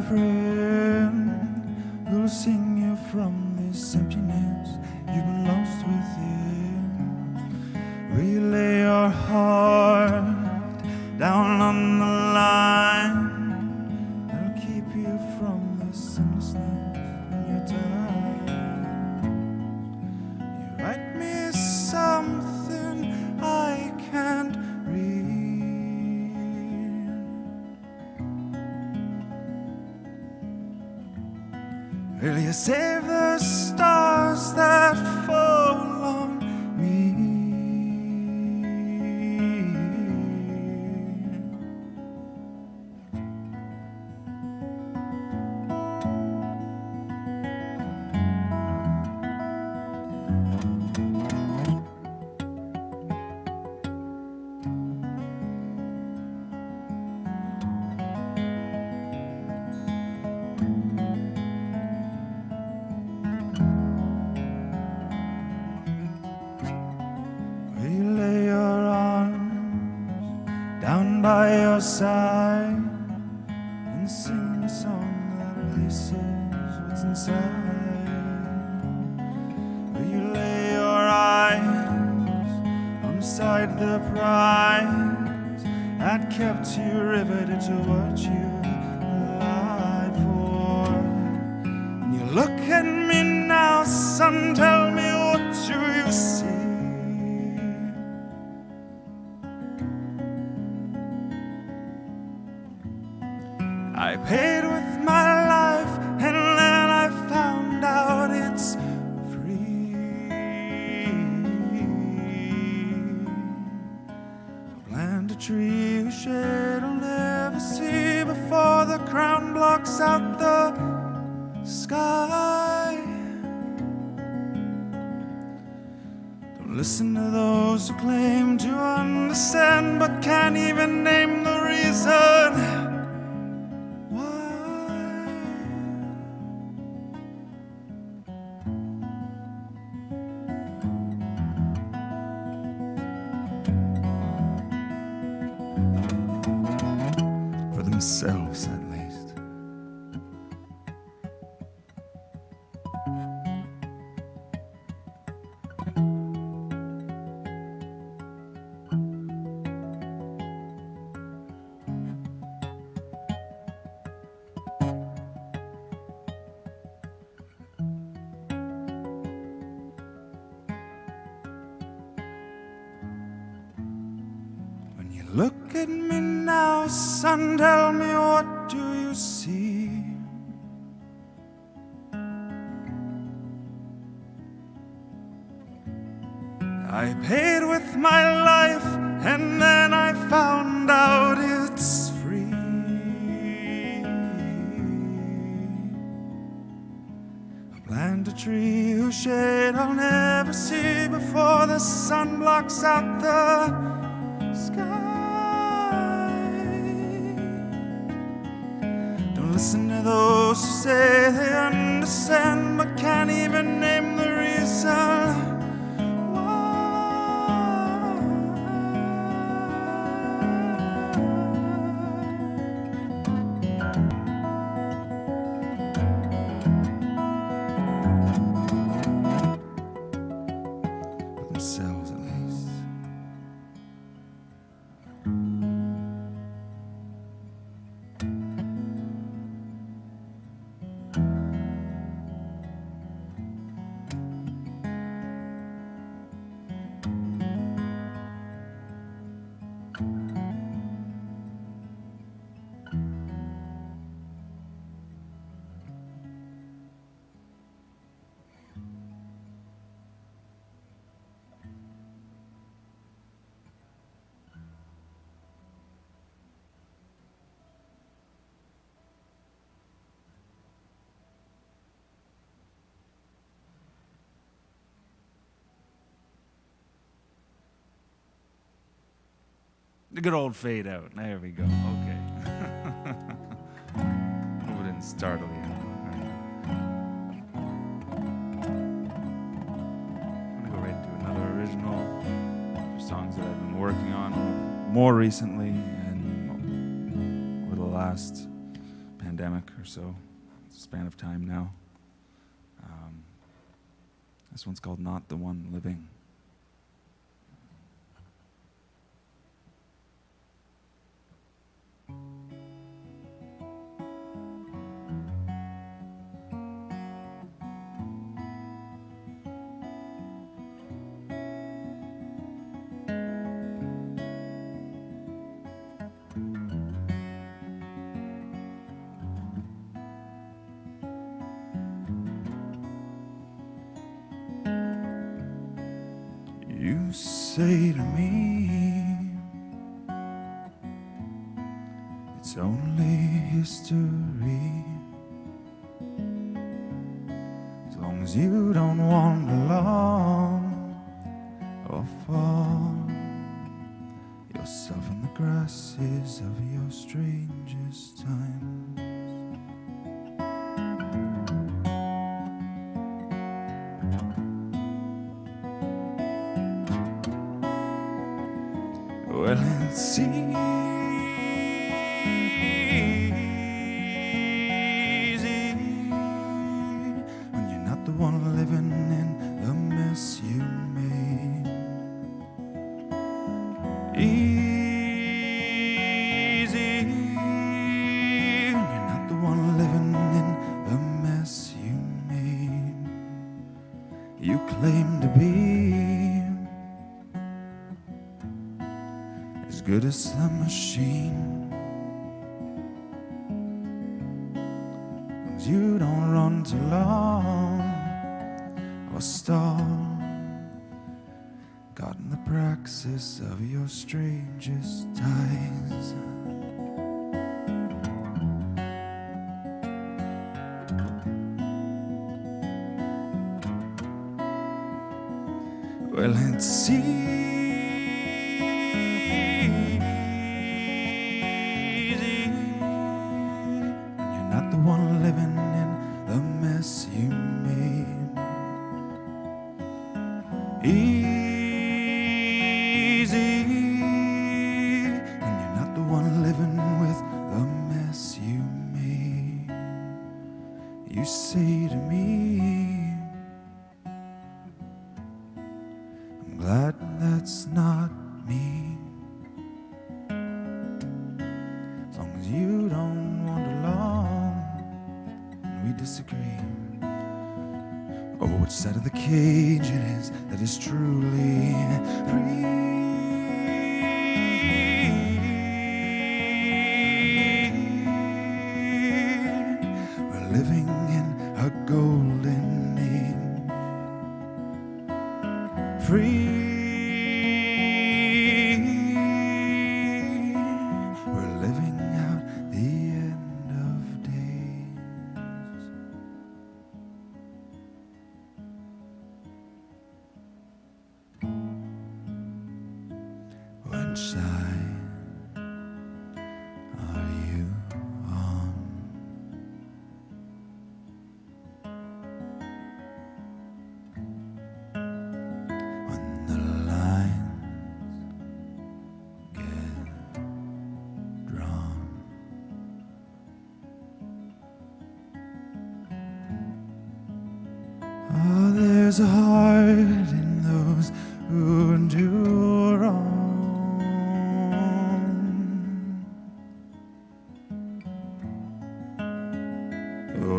a friend who'll sing you from this emptiness you've been lost within. Will you lay your heart down on the line? That'll keep you from this endlessness when you're tired. You write me something I can't read. Will you save the stars that fall on me? Will you lay your arms down by your side and sing a song that releases what's inside? Will you lay your eyes alongside the prize that kept you riveted to what you lied for? And you look at me now, son, tell me what do you see? I paid with my life and then I found out it's free. I planted a tree whose shade I'll never see before the crown blocks out the sky. Don't listen to those who claim to understand but can't even name the reason why. For themselves, at least. When you look at me now, son, tell me what do you see? I paid with my life and then I found out it's free. I plant a tree whose shade I'll never see before the sun blocks out the sky. Don't listen to those who say they understand but can't even name the reason themselves, at least. The good old fade out. There we go. Okay. Hope it didn't startle you. I'm gonna go right into another original. These are songs that I've been working on more recently and over the last pandemic. pandemic or so, span of time now. This one's called Not the One Living. You say to me, it's only history. As long as you don't wander long or fall yourself in the grasses of your strangest times. Well, it's easy when you're not the one living in the mess you made. Easy when you're not the one living in the mess you made. You claim to be as good as the machine. As you don't run too long or stall, caught in the praxis of your strangest ties. Well, it's easy the one living in the mess you made. Easy when you're not the one living with the mess you made. You say to me, I'm glad that's not me. As long as you don't wander long, we disagree over which side of the cage it is that is truly free. We're living in a golden age. Free. We're living out the end of days. Which side are you on? When the lines get drawn, oh, there's a heart in those who do wrong.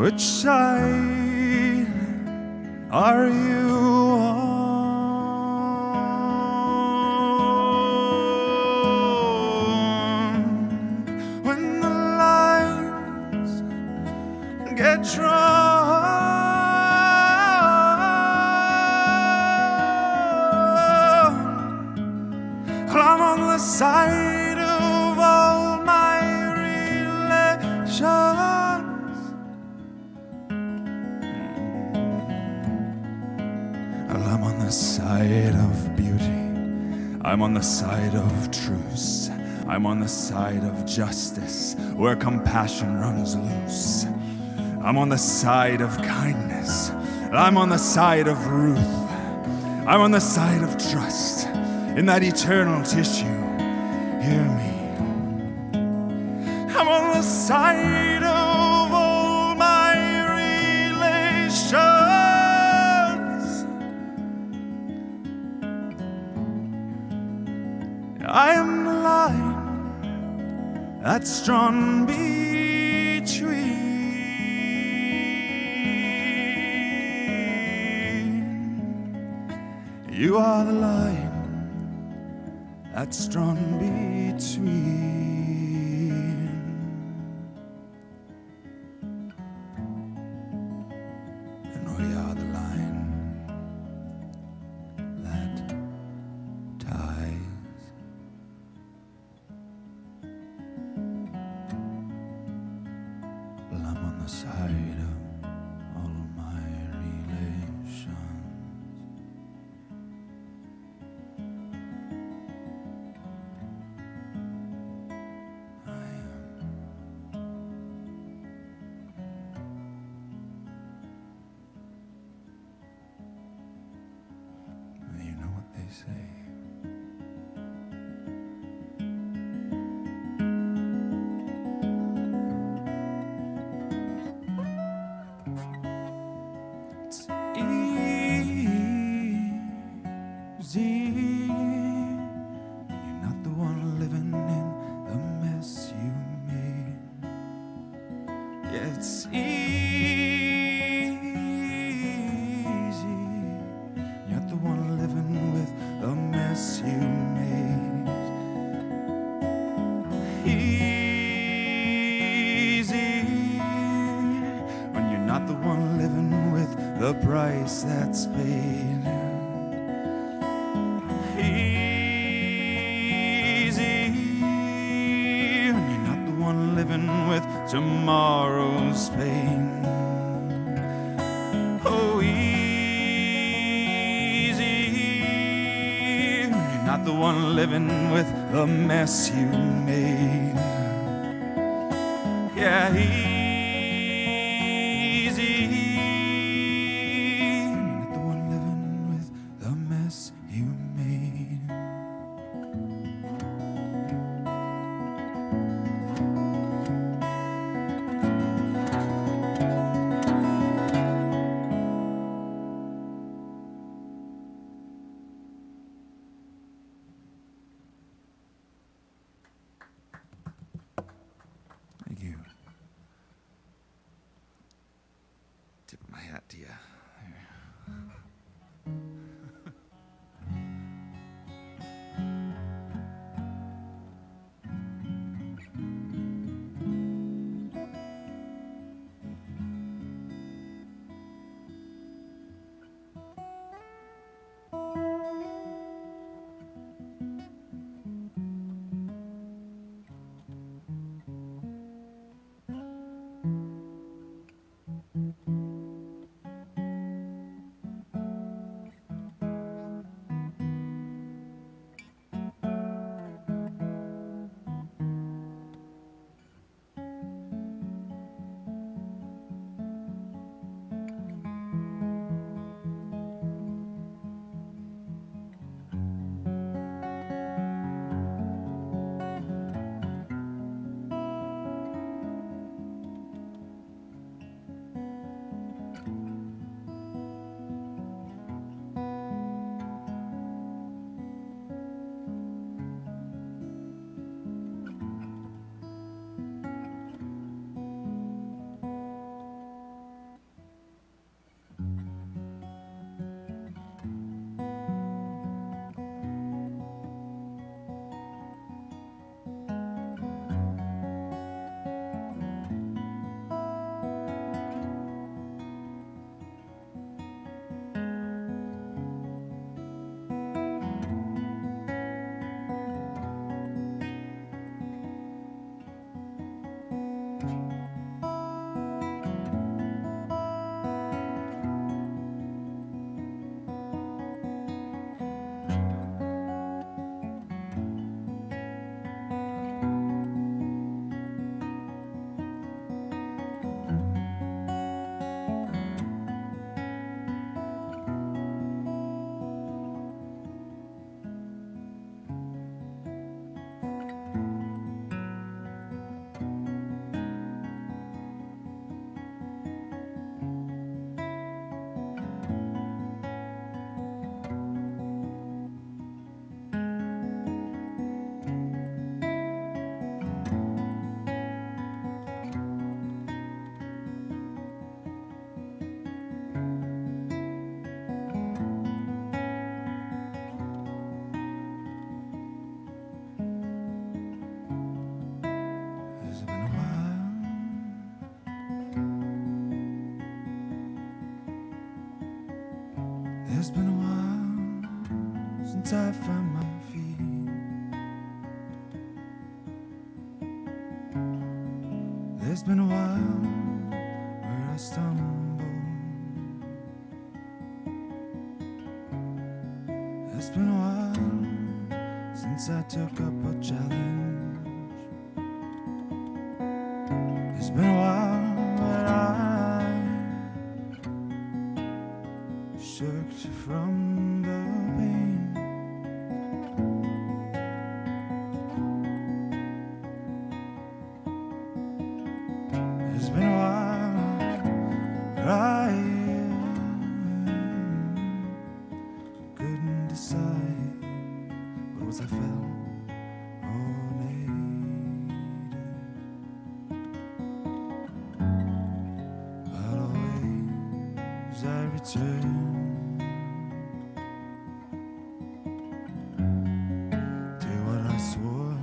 Which side are you on? When the lines get drawn, well, I'm on the side of all my relations. I'm on the side of beauty. I'm on the side of truce. I'm on the side of justice, where compassion runs loose. I'm on the side of kindness. I'm on the side of Ruth. I'm on the side of trust in that eternal tissue. Hear me. I'm on the side of that's drawn between. You are the line that's drawn between. And we are the line that ties. Well, I'm on the side of all my relations. I am. You know what they say. It's easy. You're not the one living in the mess you made. Yeah, it's easy. You're the one living with the mess you made. Easy when you're not the one living with the price that's paid. Easy when you're not the one living with tomorrow's pain. Oh, easy when you're not the one living with the mess you made. Yeah, easy when you're not the one living with the mess you made. Thank you. Tip of my hat to you. It's been a while since I found my feet. There's been a while where I stumbled. It's been a while since I took up a challenge. It's been a while that I shirked from the pain. It's been a while that I couldn't decide what was I felt or needed. But always I return to what I swore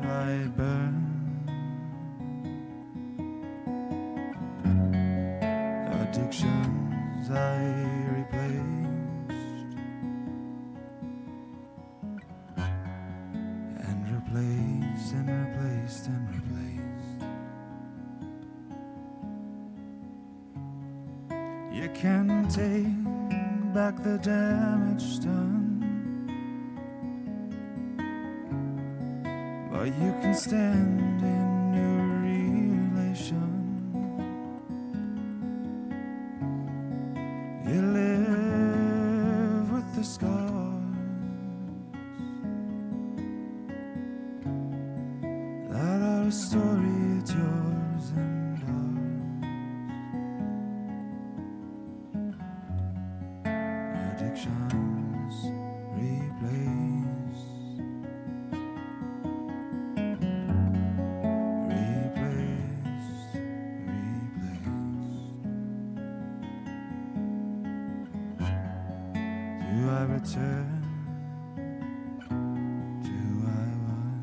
I'd burn. Addictions I replaced and replaced and replaced and replaced. You can take back the damage done, but you can stand in your relation. You live with the scars that are a story, it's yours and ours. Addictions replace, replace, replace. Do I return to I was?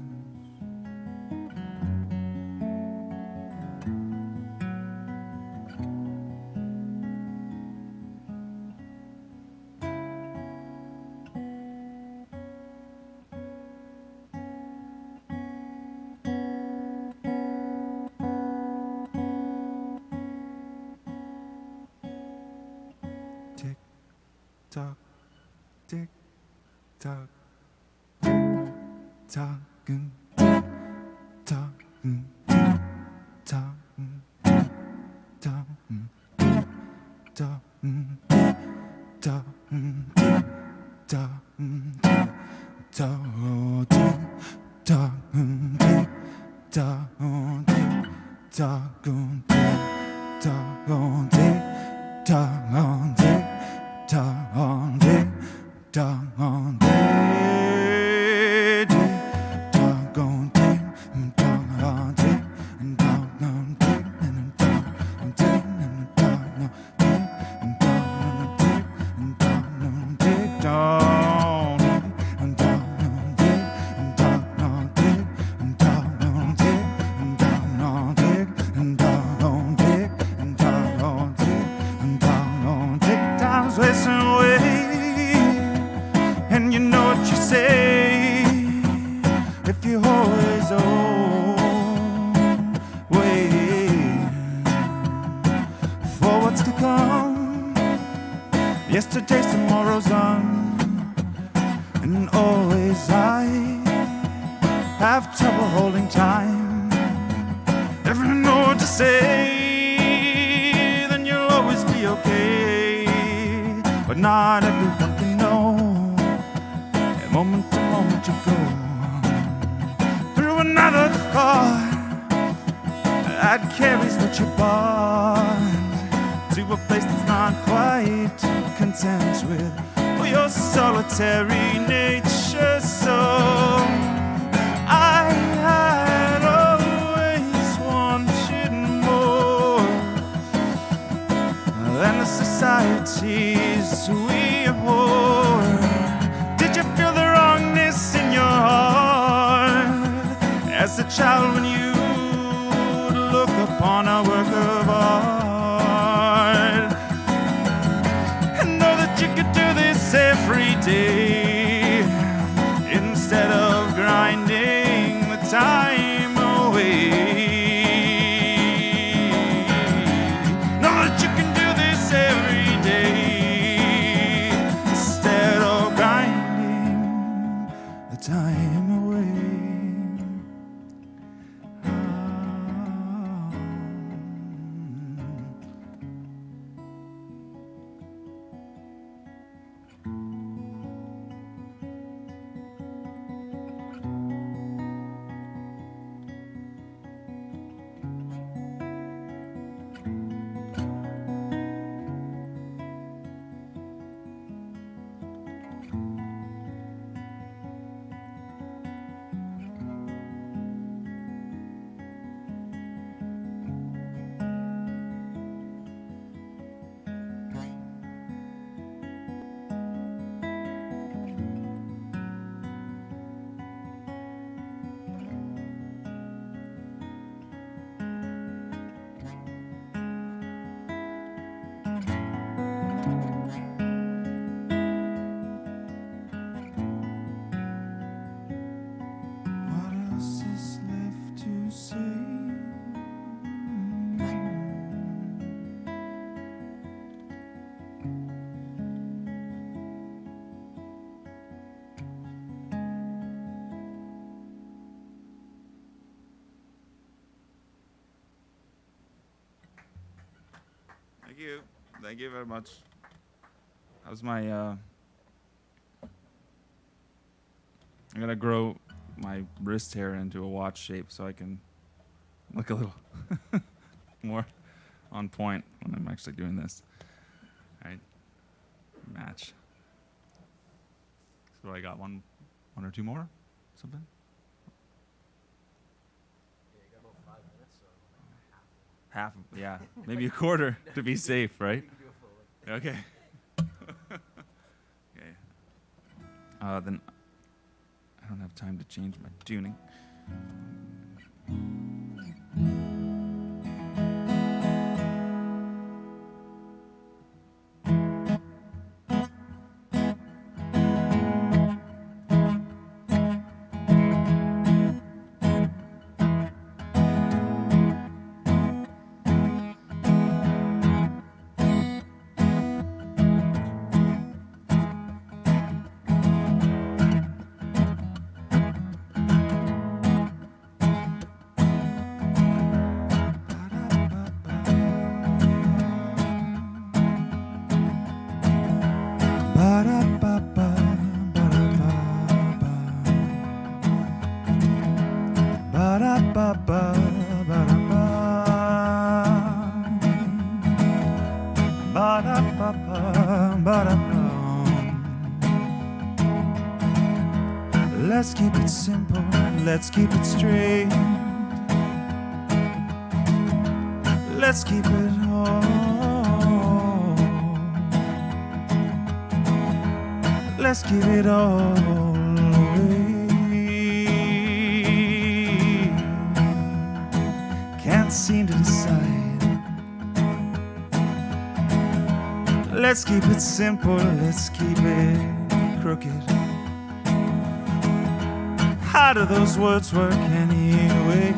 Tick tock, tick tock, tick tock, tick tock, tick tock, tick tock, tick tock, tick tock, tick tock, tick tock, oh, tick tock, tick tock, oh, tick tock, oh, tick tock, oh, tick tock, oh, tick tock, oh, tick tock, oh, tick tock, oh, tick tock, oh, tick tock, oh, tick and tock, and tick and tock, no, tick and tock, and tick and tock, no, tick tock, and tock, no, tick and tock, no, tick and tock, no, tick and tock, no, tick and tock, no, tick and tock, no, tick and tock, no, tick time's wasting away. And you know what you say if you always wait for what's to come. Yesterday's tomorrow's gone, and always I have trouble holding time. If you know what to say, then you'll always be okay. But not everyone can know. Moment to moment you go through another thought that carries what you bought to a place that's not quite content with your solitary nature. So I had always wanted more than the societies we abhor. Did you feel the wrongness in your heart as a child when you look upon a work of art and know that you could do this? you. Thank you very much. How's my, I'm gonna grow my wrist hair into a watch shape so I can look a little more on point when I'm actually doing this. All right, match. So I got one or two more, something? Yeah, you got about 5 minutes, so like half. Half, yeah, maybe a quarter to be safe, right? You can do a full. Okay. Okay. Then I don't have time to change my tuning. Let's keep it simple, let's keep it straight. Let's keep it all. Let's give it all away. Can't seem to decide. Let's keep it simple, let's keep it crooked. How do those words work anyway?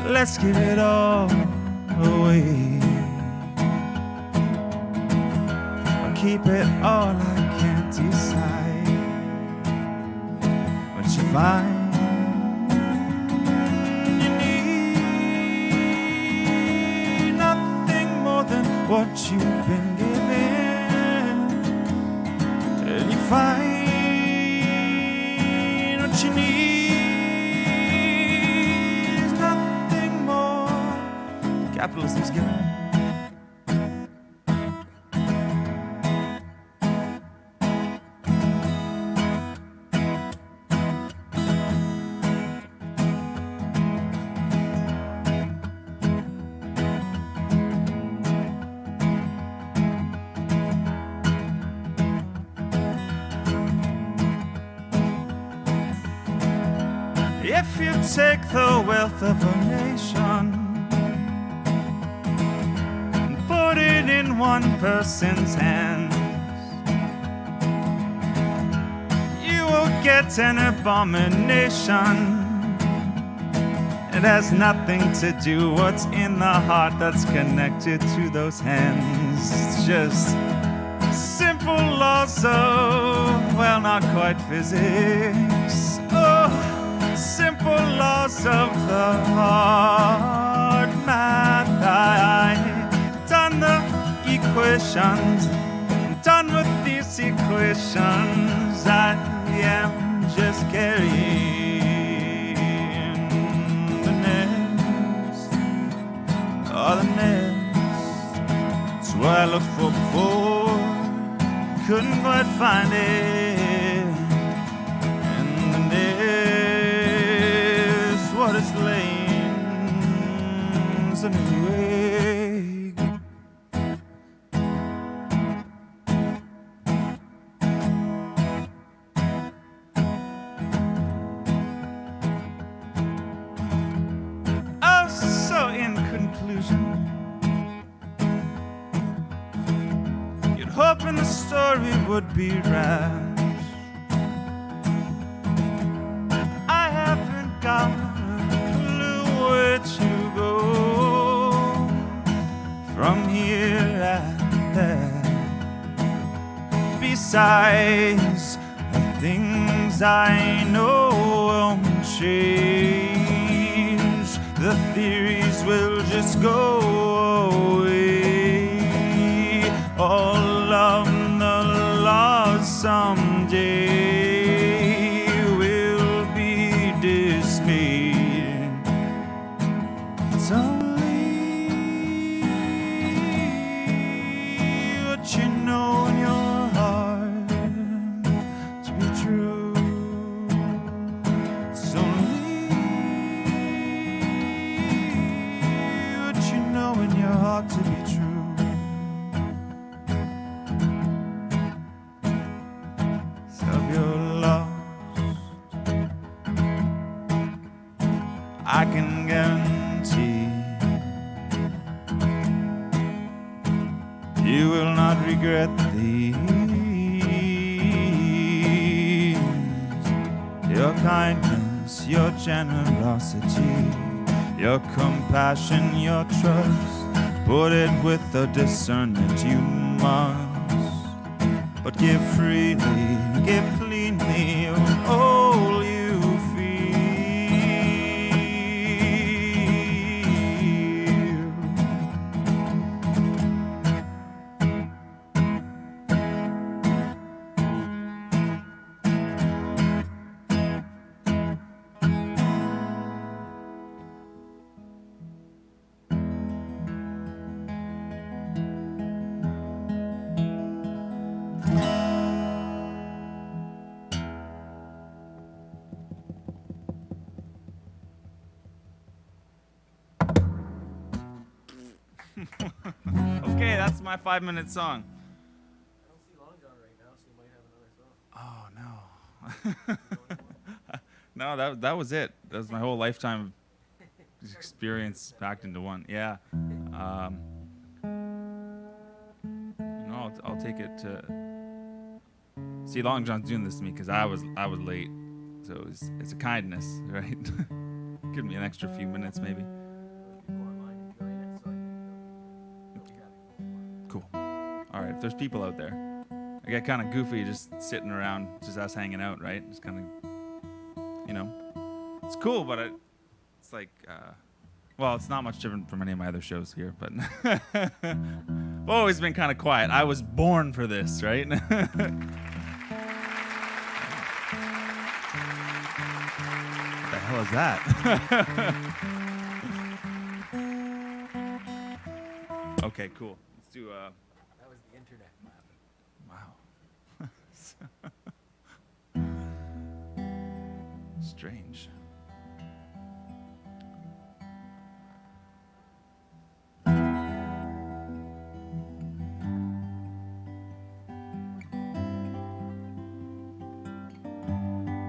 Let's give it all away. Or keep it all, I can't decide. What you find you need nothing more than what you've been given. And you find what you need is nothing more. Capitalism's given. If you take the wealth of a nation and put it in one person's hands, you will get an abomination. It has nothing to do what's in the heart that's connected to those hands. It's just simple laws of, well, not quite physics. Oh, simple laws of the heart. Math, I've done the equations, done with these equations. I am just carrying the nest, oh, the nest. It's what I looked for before, couldn't quite find it. And the nest, what is laying is a new egg. Oh, so in conclusion, you'd hoping the story would be rash. I haven't got a clue where to go from here and there. Besides, the things I know won't change. the theories will just go away. All of the laws someday will be dismayed. It's only what you know in your heart to be true. It's only what you know in your heart to be true. So if you're lost, I can guarantee you will not regret these. Your kindness, your generosity, your compassion, your trust. Put it with the discernment you must. But give freely, give cleanly of all you feel. Okay, that's my 5-minute song. I don't see Long John right now, so you might have another song. Oh no. No, that was it. That was my whole lifetime experience packed into one. Yeah. No, I'll take it to. See, Long John's doing this to me because I was late, so it's a kindness, right? Give me an extra few minutes, maybe. People online enjoying it, so I think they'll be happy for more. Cool. All right, if there's people out there, I get kind of goofy just sitting around, just us hanging out, right? Just kind of, it's cool, but it's like, well, it's not much different from any of my other shows here, but I've always been kind of quiet. I was born for this, right? What the hell is that? Okay, cool. Let's do That was the internet clapping. wow. Strange.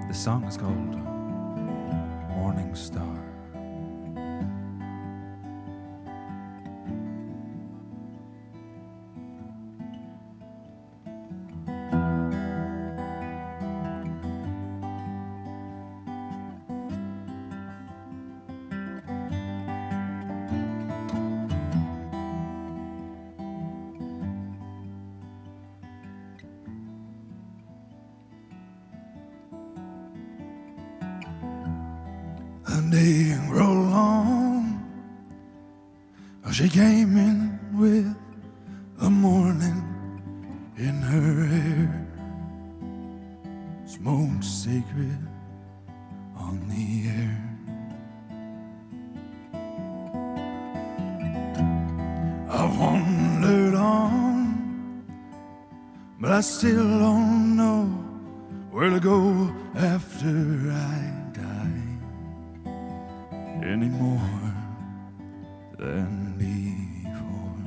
The song is called Morning Star. The day grew long. She came in with the morning in her hair. Smoke sacred on the air. I've wandered on, but I still don't know where to go after I die. Any more than before.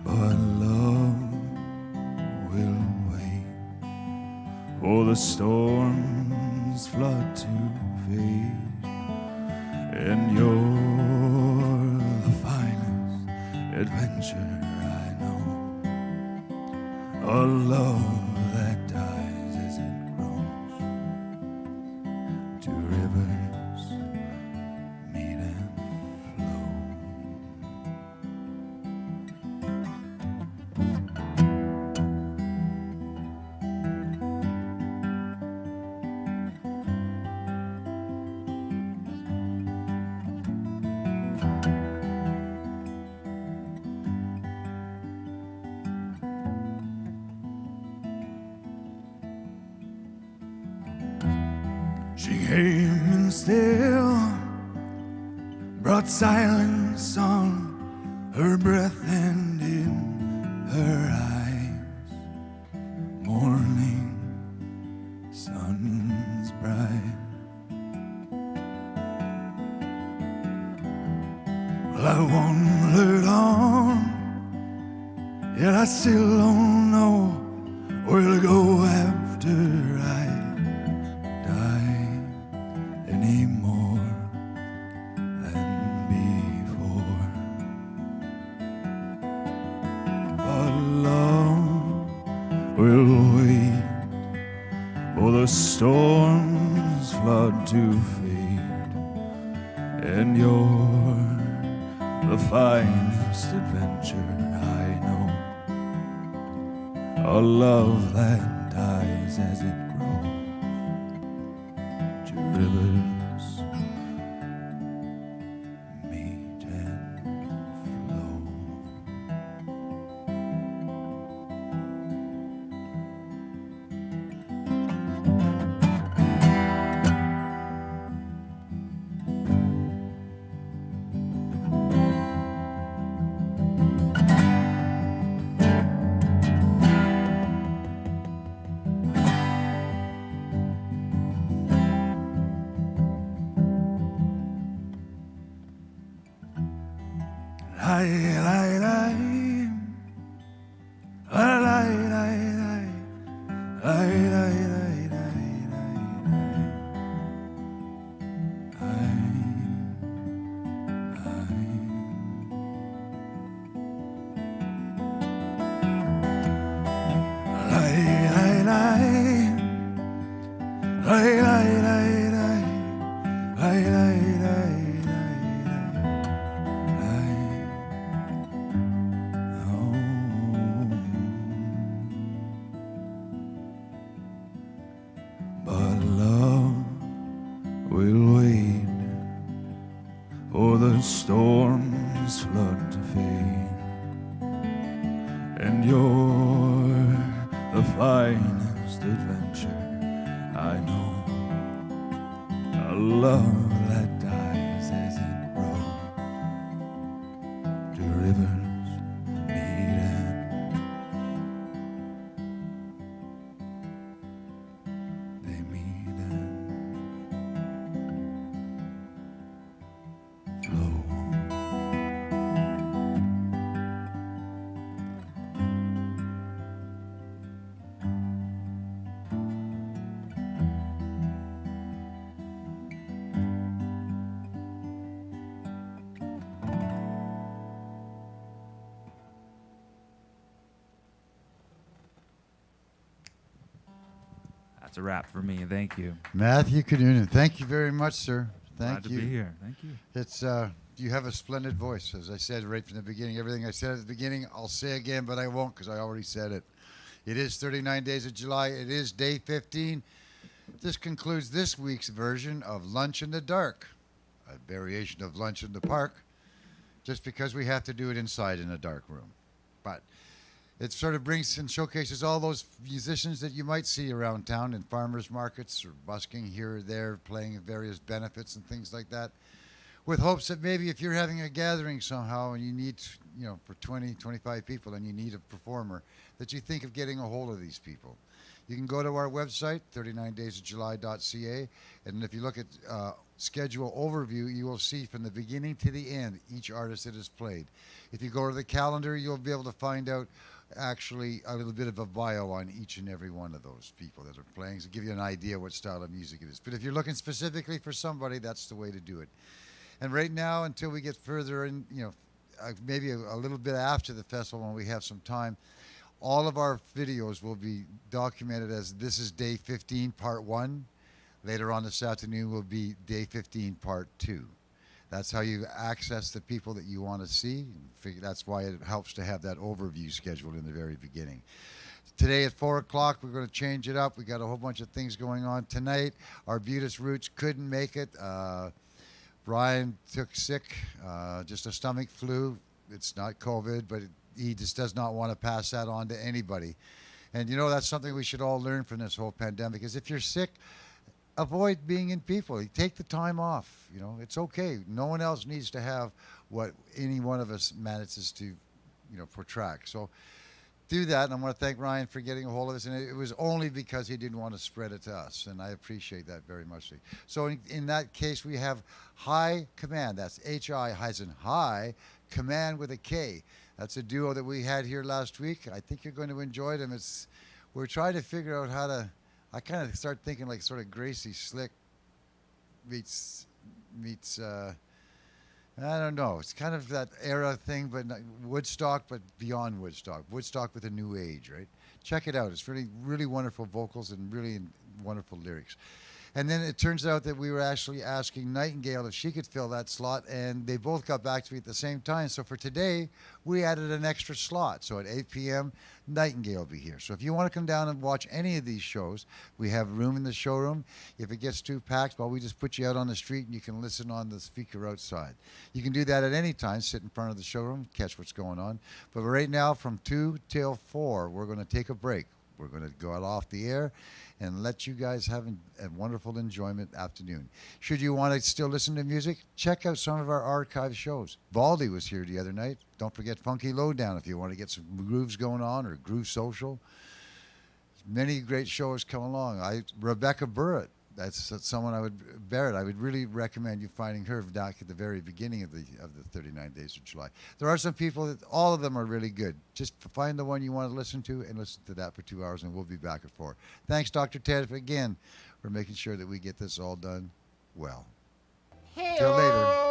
But love will wait for the storm's flood to fade, and you're the finest adventure I know. A love that dies as it grows. Two rivers meet and flow. came and still brought silence on her breath and in her eyes. Morning sun's bright. Well, I wandered on, yet I still don't know where to go after I die any more than before. But love will wait for the storm's flood to fade, and you're the finest adventure I know. A love that dies as it grows. To rivers meet and flow. But love will wait for the storm's flood to fade, and you're the finest adventure I know. A love that dies as it grows. To rivers meet and they meet and flow. That's a wrap for me. Thank you. Matthew Kanunin, thank you very much, sir. Thank Glad you. to be here. Thank you. It's you have a splendid voice, as I said right from the beginning. Everything I said at the beginning, I'll say again, but I won't because I already said it. It is 39 days of July. It is day 15. This concludes this week's version of Lunch in the Dark, a variation of Lunch in the Park, just because we have to do it inside in a dark room. But it sort of brings and showcases all those musicians that you might see around town in farmers markets or busking here or there, playing at various benefits and things like that, with hopes that maybe if you're having a gathering somehow and you need, for 20, 25 people and you need a performer, that you think of getting a hold of these people. You can go to our website, 39daysofjuly.ca, and if you look at schedule overview, you will see from the beginning to the end each artist that has played. If you go to the calendar, you'll be able to find out actually a little bit of a bio on each and every one of those people that are playing to give you an idea what style of music it is. But if you're looking specifically for somebody, that's the way to do it. And right now, until we get further in, maybe a little bit after the festival when we have some time, all of our videos will be documented as this is day 15, part 1. Later on this afternoon will be day 15, part 2. That's how you access the people that you want to see. That's why it helps to have that overview scheduled in the very beginning. Today at 4 o'clock, we're going to change it up. We got a whole bunch of things going on tonight. Our Arbutus Roots couldn't make it. Brian took sick, just a stomach flu. It's not COVID, but he just does not want to pass that on to anybody. And that's something we should all learn from this whole pandemic is if you're sick, avoid being in people. You take the time off. You know, it's okay. No one else needs to have what any one of us manages to, protract. So do that. And I want to thank Ryan for getting a hold of us. And it was only because he didn't want to spread it to us. And I appreciate that very much. So in that case, we have High Command. That's High Command with a K. That's a duo that we had here last week. I think you're going to enjoy them. We're trying to figure out how to. I kind of start thinking like sort of Gracie Slick meets. I don't know. It's kind of that era thing, but Woodstock, but beyond Woodstock. Woodstock with a new age, right? Check it out. It's really, really wonderful vocals and really wonderful lyrics. And then it turns out that we were actually asking Nightingale if she could fill that slot, and they both got back to me at the same time. So for today, we added an extra slot. So at 8 p.m., Nightingale will be here. So if you want to come down and watch any of these shows, we have room in the showroom. If it gets too packed, well, we just put you out on the street and you can listen on the speaker outside. You can do that at any time, sit in front of the showroom, catch what's going on. But right now, from 2 till 4, we're going to take a break. We're going to go off the air and let you guys have a wonderful enjoyment afternoon. Should you want to still listen to music, check out some of our archive shows. Baldy was here the other night. Don't forget Funky Lowdown if you want to get some grooves going on, or Groove Social. Many great shows come along. Rebecca Burrett, that's someone I would really recommend you finding her back at the very beginning of the 39 Days of July. There are some people that all of them are really good. Just find the one you want to listen to and listen to that for 2 hours, and we'll be back at 4. Thanks, Dr. Ted, again for making sure that we get this all done well. Till later.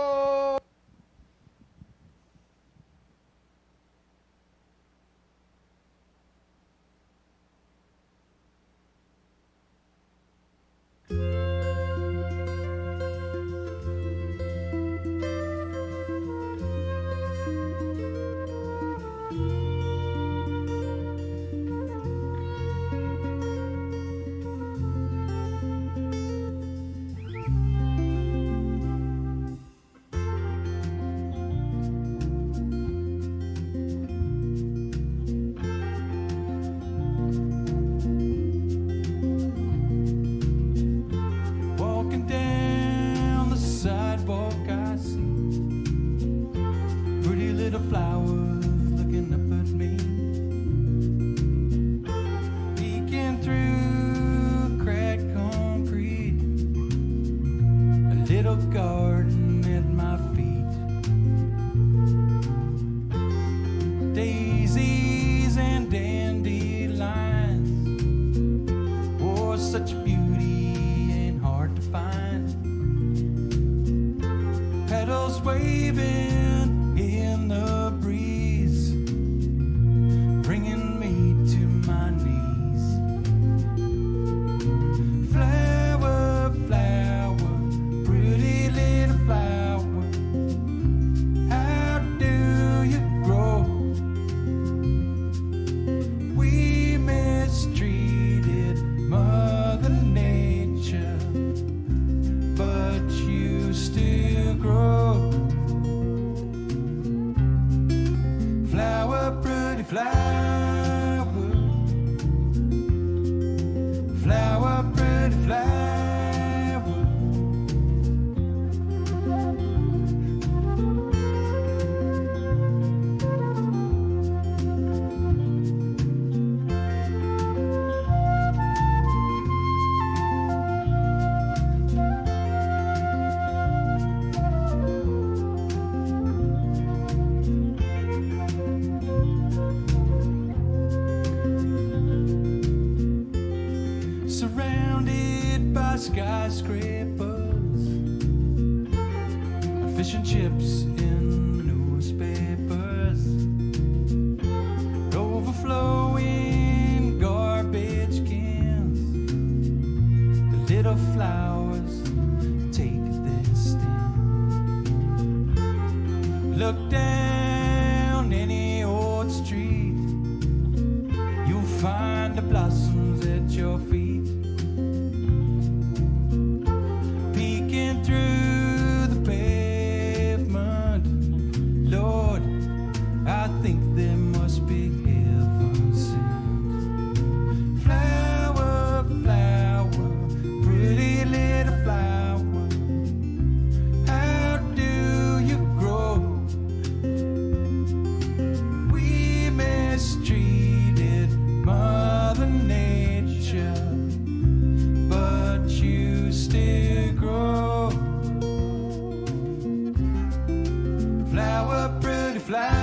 Walking down the sidewalk, I see pretty little flowers looking up at me, peeking through cracked concrete, a little garden at my feet, daisies and dandelions, oh, such beauty ain't hard to find. Petals waving in the breeze, bringing me to my knees. Flower, flower, pretty little flower, how do you grow? We mistreated Mother Nature, but you still grow. Flower, pretty flower, flower, pretty flower. Surrounded by skyscrapers, fish and chips in newspapers, overflowing garbage cans. The little flowers take their stand. Look down any old street, you'll find the blossoms at your feet. Peeking through the pavement, Lord, I think there must be heaven sent. Flower, flower, pretty little fly.